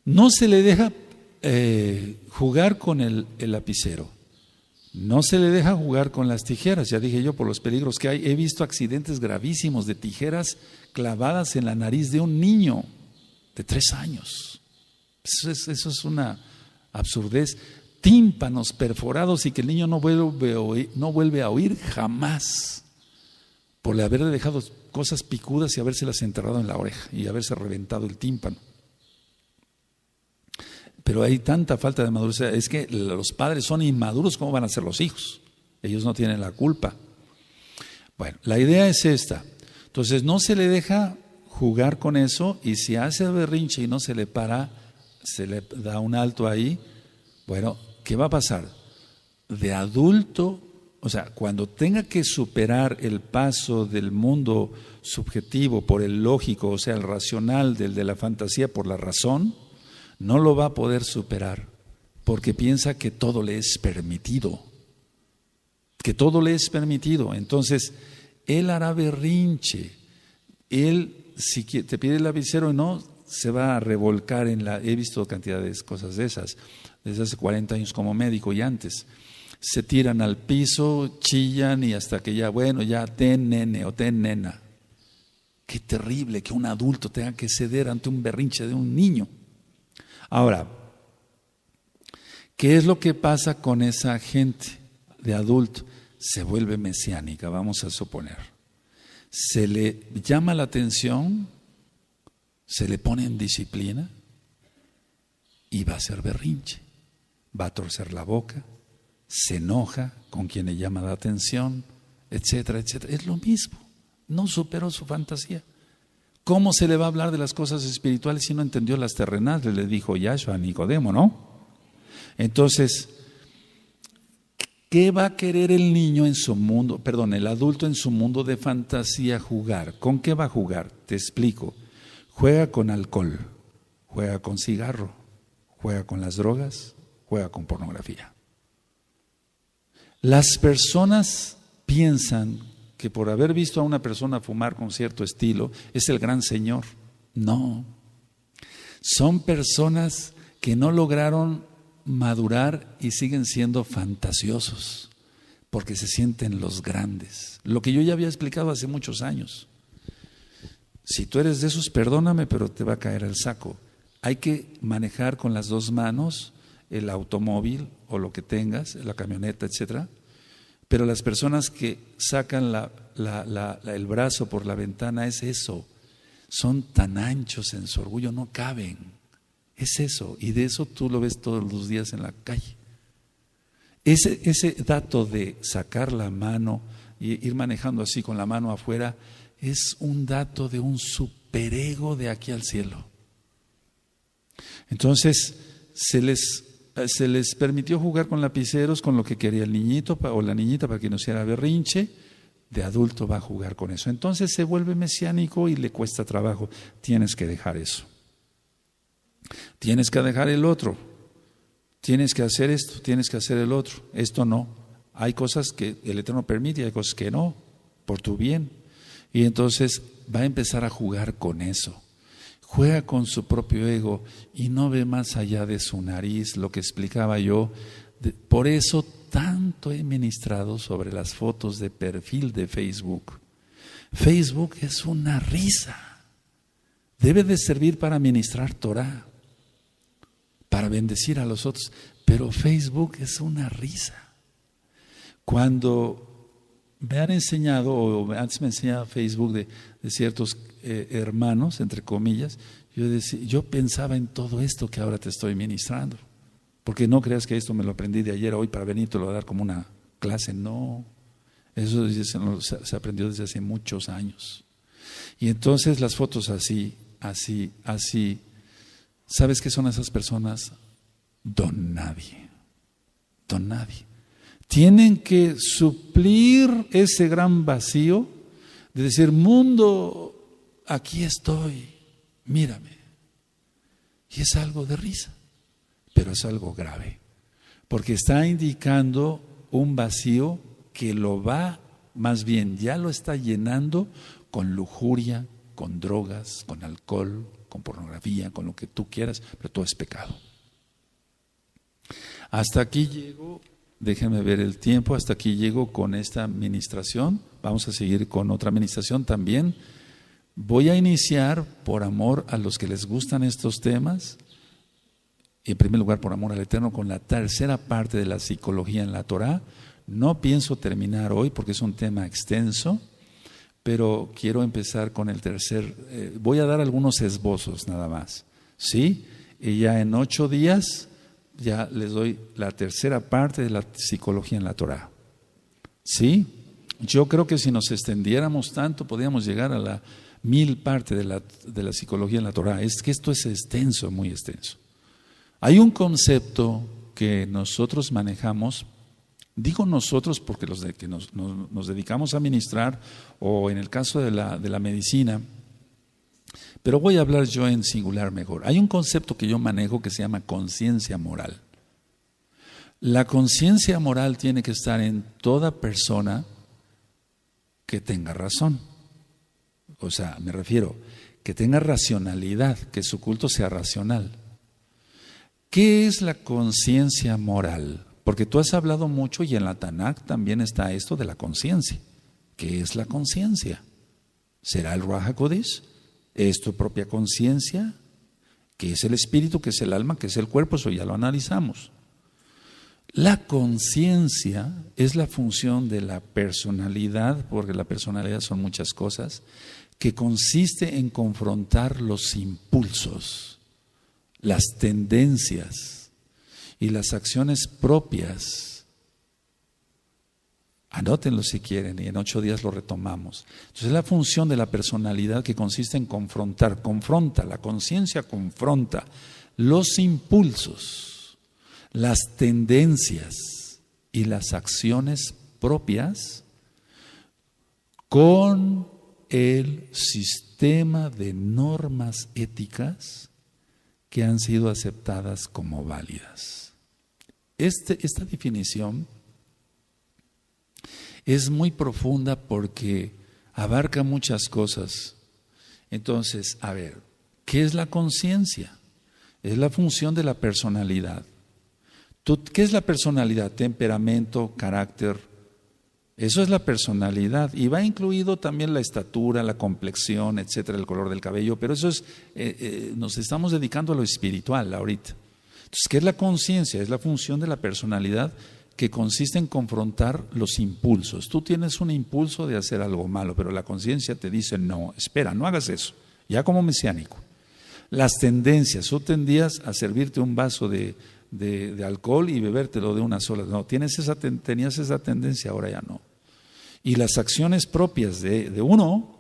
no se le deja jugar con el lapicero. No se le deja jugar con las tijeras, ya dije yo, por los peligros que hay. He visto accidentes gravísimos de tijeras clavadas en la nariz de un niño de 3 años. Eso es una absurdez. Tímpanos perforados y que el niño no vuelve a oír jamás por haberle dejado cosas picudas y habérselas enterrado en la oreja y haberse reventado el tímpano. Pero hay tanta falta de madurez. Es que los padres son inmaduros, ¿cómo van a ser los hijos? Ellos no tienen la culpa. Bueno, la idea es esta. Entonces no se le deja jugar con eso, y si hace berrinche y no se le para, se le da un alto ahí. Bueno, ¿qué va a pasar? De adulto, o sea, cuando tenga que superar el paso del mundo subjetivo por el lógico, o sea, el racional, del de la fantasía por la razón, no lo va a poder superar, porque piensa que todo le es permitido. Que todo le es permitido. Entonces, él hará berrinche. Él, si te pide el lapicero y no, se va a revolcar en la... He visto cantidad de cosas de esas, desde hace 40 años como médico y antes. Se tiran al piso, chillan y hasta que ya, bueno, ya ten nene o ten nena. Qué terrible que un adulto tenga que ceder ante un berrinche de un niño. Ahora, ¿qué es lo que pasa con esa gente de adulto? Se vuelve mesiánica, vamos a suponer. Se le llama la atención, se le pone en disciplina y va a hacer berrinche, va a torcer la boca, se enoja con quien le llama la atención, etcétera, etcétera. Es lo mismo, no superó su fantasía. ¿Cómo se le va a hablar de las cosas espirituales si no entendió las terrenales? Le dijo Yahshua a Nicodemo, ¿no? Entonces, ¿qué va a querer el niño en su mundo, el adulto en su mundo de fantasía jugar? ¿Con qué va a jugar? Te explico. Juega con alcohol, juega con cigarro, juega con las drogas, juega con pornografía. Las personas piensan que por haber visto a una persona fumar con cierto estilo es el gran señor. No, son personas que no lograron madurar y siguen siendo fantasiosos porque se sienten los grandes. Lo que yo ya había explicado hace muchos años. Si tú eres de esos, perdóname, pero te va a caer el saco. Hay que manejar con las dos manos el automóvil o lo que tengas, la camioneta, etcétera. Pero las personas que sacan el brazo por la ventana, es eso. Son tan anchos en su orgullo, no caben. Es eso, y de eso tú lo ves todos los días en la calle. Ese dato de sacar la mano y ir manejando así con la mano afuera es un dato de un superego de aquí al cielo. Entonces, se les permitió jugar con lapiceros, con lo que quería el niñito o la niñita para que no hiciera berrinche. De adulto va a jugar con eso. Entonces se vuelve mesiánico y le cuesta trabajo. Tienes que dejar eso. Tienes que dejar el otro. Tienes que hacer esto, tienes que hacer el otro. Esto no. Hay cosas que el Eterno permite y hay cosas que no, por tu bien. Y entonces va a empezar a jugar con eso. Juega con su propio ego y no ve más allá de su nariz, lo que explicaba yo. Por eso tanto he ministrado sobre las fotos de perfil de Facebook. Facebook es una risa. Debe de servir para ministrar Torah, para bendecir a los otros, pero Facebook es una risa. Cuando me han enseñado, o antes me enseñaba Facebook de ciertos hermanos, entre comillas, yo pensaba en todo esto que ahora te estoy ministrando. Porque no creas que esto me lo aprendí de ayer a hoy para venírtelo a dar como una clase. No, eso se aprendió desde hace muchos años. Y entonces las fotos así, ¿sabes qué son esas personas? Don nadie. Tienen que suplir ese gran vacío de decir, mundo, aquí estoy, mírame. Y es algo de risa, pero es algo grave, porque está indicando un vacío que más bien ya lo está llenando con lujuria, con drogas, con alcohol, con pornografía, con lo que tú quieras, pero todo es pecado. Hasta aquí llego. Déjenme ver el tiempo, hasta aquí llego con esta administración. Vamos a seguir con otra administración también. Voy a iniciar por amor a los que les gustan estos temas, y en primer lugar por amor al Eterno, con la tercera parte de la psicología en la Torah. No pienso terminar hoy porque es un tema extenso, pero quiero empezar con el tercer. Voy a dar algunos esbozos nada más, ¿sí? Y ya en 8 días ya les doy la tercera parte de la psicología en la Torah. ¿Sí? Yo creo que si nos extendiéramos tanto, podríamos llegar a la 1000 parte de la psicología en la Torah. Es que esto es extenso, muy extenso. Hay un concepto que nosotros manejamos, digo nosotros porque los de que nos dedicamos a ministrar, o en el caso de la medicina, pero voy a hablar yo en singular mejor. Hay un concepto que yo manejo que se llama conciencia moral. La conciencia moral tiene que estar en toda persona que tenga razón. O sea, me refiero, que tenga racionalidad, que su culto sea racional. ¿Qué es la conciencia moral? Porque tú has hablado mucho y en la Tanakh también está esto de la conciencia. ¿Qué es la conciencia? ¿Será el Ruach HaKodesh? ¿Es tu propia conciencia? ¿Qué es el espíritu? ¿Qué es el alma? ¿Qué es el cuerpo? Eso ya lo analizamos. La conciencia es la función de la personalidad, porque la personalidad son muchas cosas, que consiste en confrontar los impulsos, las tendencias y las acciones propias. Anótenlo si quieren y en 8 días lo retomamos. Entonces es la función de la personalidad que consiste en confronta, la conciencia confronta los impulsos, las tendencias y las acciones propias con el sistema de normas éticas que han sido aceptadas como válidas. Esta definición es muy profunda porque abarca muchas cosas. Entonces, a ver, ¿qué es la conciencia? Es la función de la personalidad. ¿Qué es la personalidad? Temperamento, carácter. Eso es la personalidad. Y va incluido también la estatura, la complexión, etcétera, el color del cabello. Pero eso es, nos estamos dedicando a lo espiritual ahorita. Entonces, ¿qué es la conciencia? Es la función de la personalidad que consiste en confrontar los impulsos. Tú tienes un impulso de hacer algo malo, pero la conciencia te dice, no, espera, no hagas eso, ya como mesiánico. Las tendencias, tú tendías a servirte un vaso de alcohol y bebértelo de una sola, no, tenías esa tendencia, ahora ya no. Y las acciones propias de uno,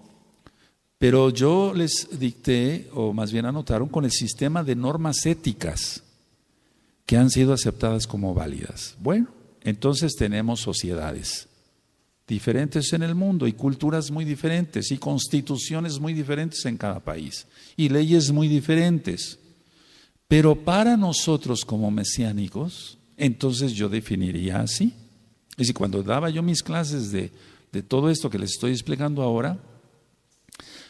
pero yo les dicté, o más bien anotaron, con el sistema de normas éticas que han sido aceptadas como válidas. Bueno, entonces tenemos sociedades diferentes en el mundo y culturas muy diferentes y constituciones muy diferentes en cada país y leyes muy diferentes. Pero para nosotros como mesiánicos, entonces yo definiría así. Es decir, cuando daba yo mis clases de todo esto que les estoy explicando ahora,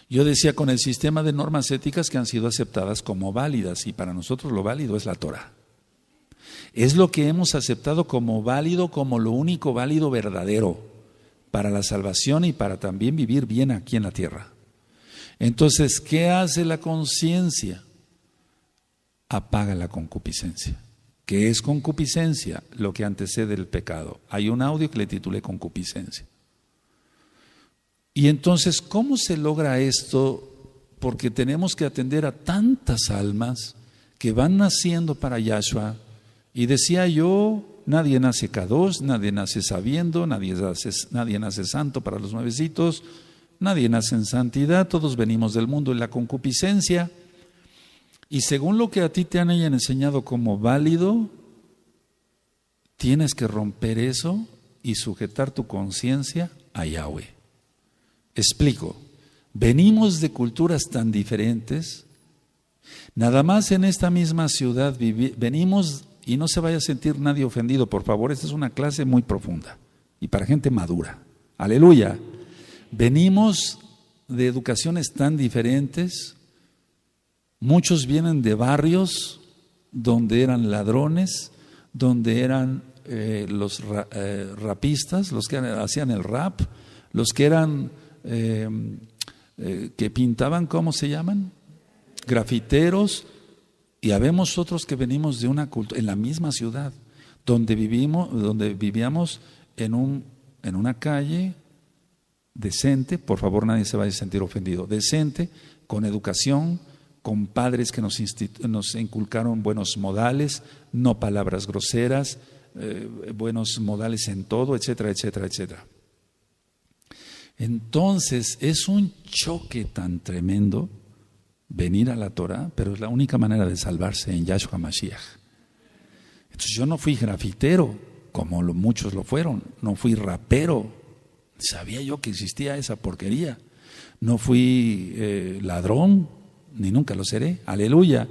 yo decía con el sistema de normas éticas que han sido aceptadas como válidas, y para nosotros lo válido es la Torah. Es lo que hemos aceptado como válido, como lo único válido verdadero para la salvación y para también vivir bien aquí en la tierra. Entonces, ¿qué hace la conciencia? Apaga la concupiscencia. ¿Qué es concupiscencia? Lo que antecede el pecado. Hay un audio que le titulé Concupiscencia. Y entonces, ¿cómo se logra esto? Porque tenemos que atender a tantas almas que van naciendo para Yahshua. Y decía yo, nadie nace K2, nadie nace sabiendo, nadie nace santo para los nuevecitos, nadie nace en santidad, todos venimos del mundo en la concupiscencia. Y según lo que a ti te hayan enseñado como válido, tienes que romper eso y sujetar tu conciencia a Yahweh. Explico, venimos de culturas tan diferentes, nada más en esta misma ciudad venimos. Y no se vaya a sentir nadie ofendido, por favor, esta es una clase muy profunda y para gente madura. Aleluya. Venimos de educaciones tan diferentes, muchos vienen de barrios donde eran ladrones, donde eran los rapistas, los que hacían el rap, los que eran, que pintaban, ¿cómo se llaman? Grafiteros. Y habemos otros que venimos de una cultura, en la misma ciudad, donde vivíamos en una calle decente, por favor nadie se vaya a sentir ofendido, decente, con educación, con padres que nos inculcaron buenos modales, no palabras groseras, buenos modales en todo, etcétera, etcétera, etcétera. Entonces es un choque tan tremendo venir a la Torah, pero es la única manera de salvarse en Yahshua Mashiach. Entonces yo no fui grafitero, como muchos lo fueron, no fui rapero, sabía yo que existía esa porquería, no fui ladrón, ni nunca lo seré, aleluya.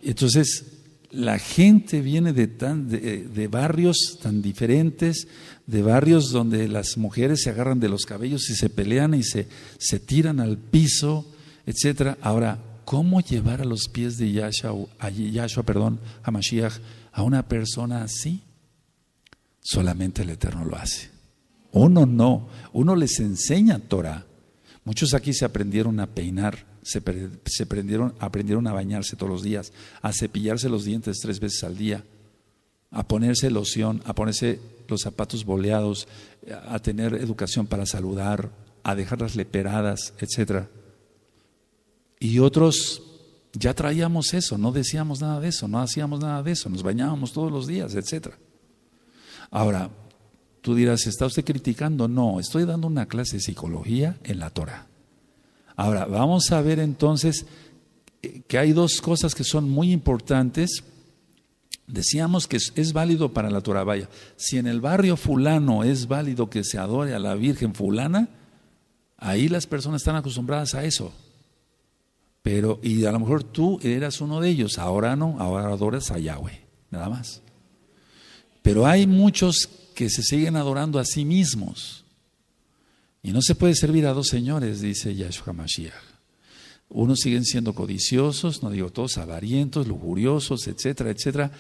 Entonces la gente viene de barrios tan diferentes, de barrios donde las mujeres se agarran de los cabellos y se pelean y se tiran al piso, etcétera. Ahora, ¿cómo llevar a los pies de Yahshua, a Mashiach, a una persona así? Solamente el Eterno lo hace. Uno no, uno les enseña Torah. Muchos aquí se aprendieron a peinar, aprendieron a bañarse todos los días, a cepillarse los dientes 3 veces al día, a ponerse loción, a ponerse los zapatos boleados, a tener educación para saludar, a dejar las leperadas, etcétera. Y otros ya traíamos eso, no decíamos nada de eso, no hacíamos nada de eso, nos bañábamos todos los días, etcétera. Ahora, tú dirás, ¿está usted criticando? No, estoy dando una clase de psicología en la Torah. Ahora, vamos a ver entonces que hay 2 cosas que son muy importantes. Decíamos que es válido para la Torah. Vaya, si en el barrio fulano es válido que se adore a la Virgen fulana, ahí las personas están acostumbradas a eso. Pero, y a lo mejor tú eras uno de ellos, ahora no, ahora adoras a Yahweh, nada más. Pero hay muchos que se siguen adorando a sí mismos. Y no se puede servir a 2 señores, dice Yahshua Mashiach. Unos siguen siendo codiciosos, no digo todos, avarientos, lujuriosos, etcétera, etcétera.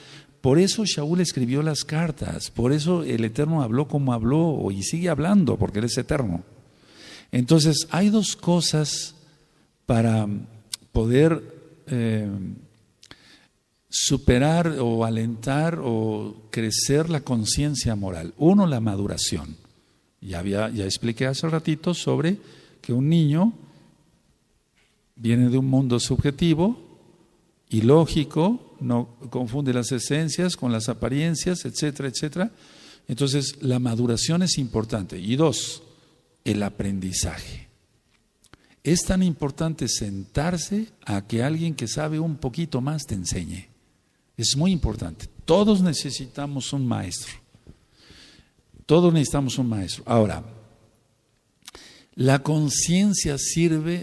Por eso Shaul escribió las cartas, por eso el Eterno habló como habló y sigue hablando, porque Él es eterno. Entonces, hay 2 cosas para poder superar o alentar o crecer la conciencia moral. Uno, la maduración. Ya expliqué hace ratito sobre que un niño viene de un mundo subjetivo y lógico, no confunde las esencias con las apariencias, etcétera, etcétera. Entonces, la maduración es importante. Y 2, el aprendizaje. Es tan importante sentarse a que alguien que sabe un poquito más te enseñe. Es muy importante. Todos necesitamos un maestro. Todos necesitamos un maestro. Ahora, la conciencia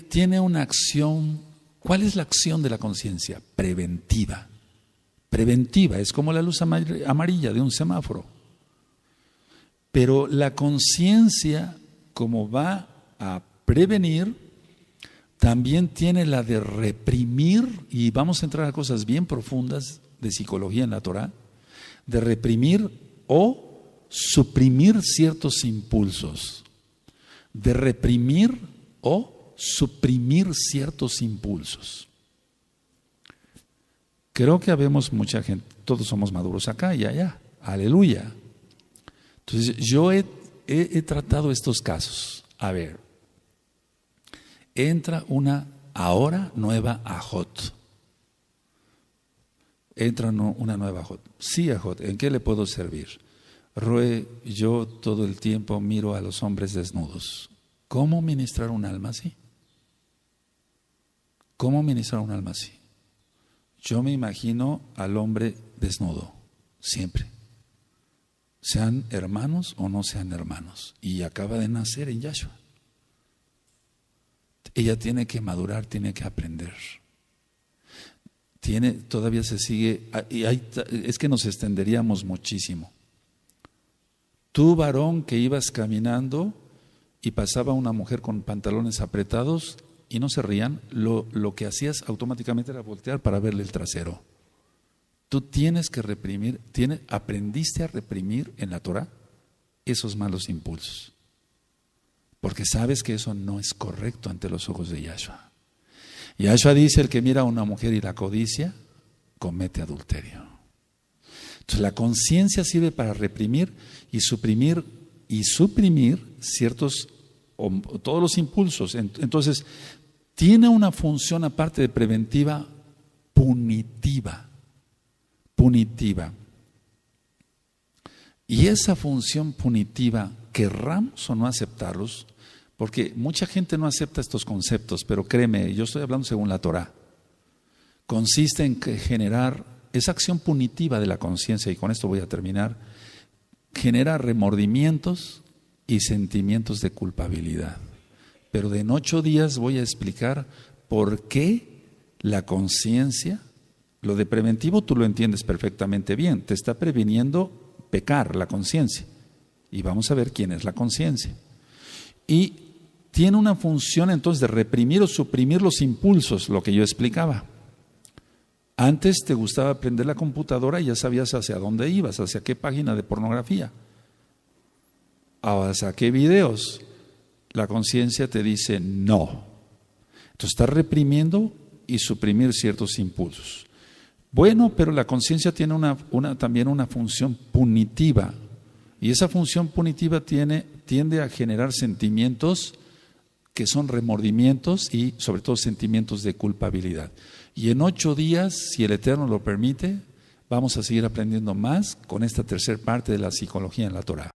tiene una acción. ¿Cuál es la acción de la conciencia? Preventiva. Preventiva, es como la luz amarilla de un semáforo. Pero la conciencia, como va a prevenir, también tiene la de reprimir, y vamos a entrar a cosas bien profundas de psicología en la Torah, de reprimir o suprimir ciertos impulsos, de reprimir o suprimir ciertos impulsos. Creo que habemos mucha gente, todos somos maduros acá y allá, aleluya. Entonces yo he tratado estos casos. A ver, entra una ahora nueva ajot. Entra una nueva ajot. Sí, ajot, ¿en qué le puedo servir? Roe, yo todo el tiempo miro a los hombres desnudos. ¿Cómo ministrar un alma así? ¿Cómo ministrar un alma así? Yo me imagino al hombre desnudo, siempre. Sean hermanos o no sean hermanos. Y acaba de nacer en Yahshua. Ella tiene que madurar, tiene que aprender. Todavía se sigue, es que nos extenderíamos muchísimo. Tú, varón, que ibas caminando y pasaba una mujer con pantalones apretados y no se rían, lo que hacías automáticamente era voltear para verle el trasero. Tú tienes que reprimir, aprendiste a reprimir en la Torah esos malos impulsos, porque sabes que eso no es correcto ante los ojos de Yahshua. Yahshua dice: el que mira a una mujer y la codicia, comete adulterio. Entonces la conciencia sirve para reprimir y suprimir ciertos, todos los impulsos. Entonces tiene una función aparte de preventiva, punitiva. Y esa función punitiva, querramos o no aceptarlos, Porque mucha gente no acepta estos conceptos, pero créeme, yo estoy hablando según la Torá. Consiste en generar esa acción punitiva de la conciencia, y con esto voy a terminar, genera remordimientos y sentimientos de culpabilidad. Pero en 8 días voy a explicar por qué la conciencia, lo de preventivo tú lo entiendes perfectamente bien, te está previniendo pecar la conciencia. Y vamos a ver quién es la conciencia. Y tiene una función entonces de reprimir o suprimir los impulsos, lo que yo explicaba. Antes te gustaba aprender la computadora y ya sabías hacia dónde ibas, hacia qué página de pornografía, hacia qué videos. La conciencia te dice no. Entonces estás reprimiendo y suprimir ciertos impulsos. Bueno, pero la conciencia tiene también una función punitiva. Y esa función punitiva tiende a generar sentimientos que son remordimientos y sobre todo sentimientos de culpabilidad. Y en 8 días, si el Eterno lo permite, vamos a seguir aprendiendo más con esta tercera parte de la psicología en la Torá.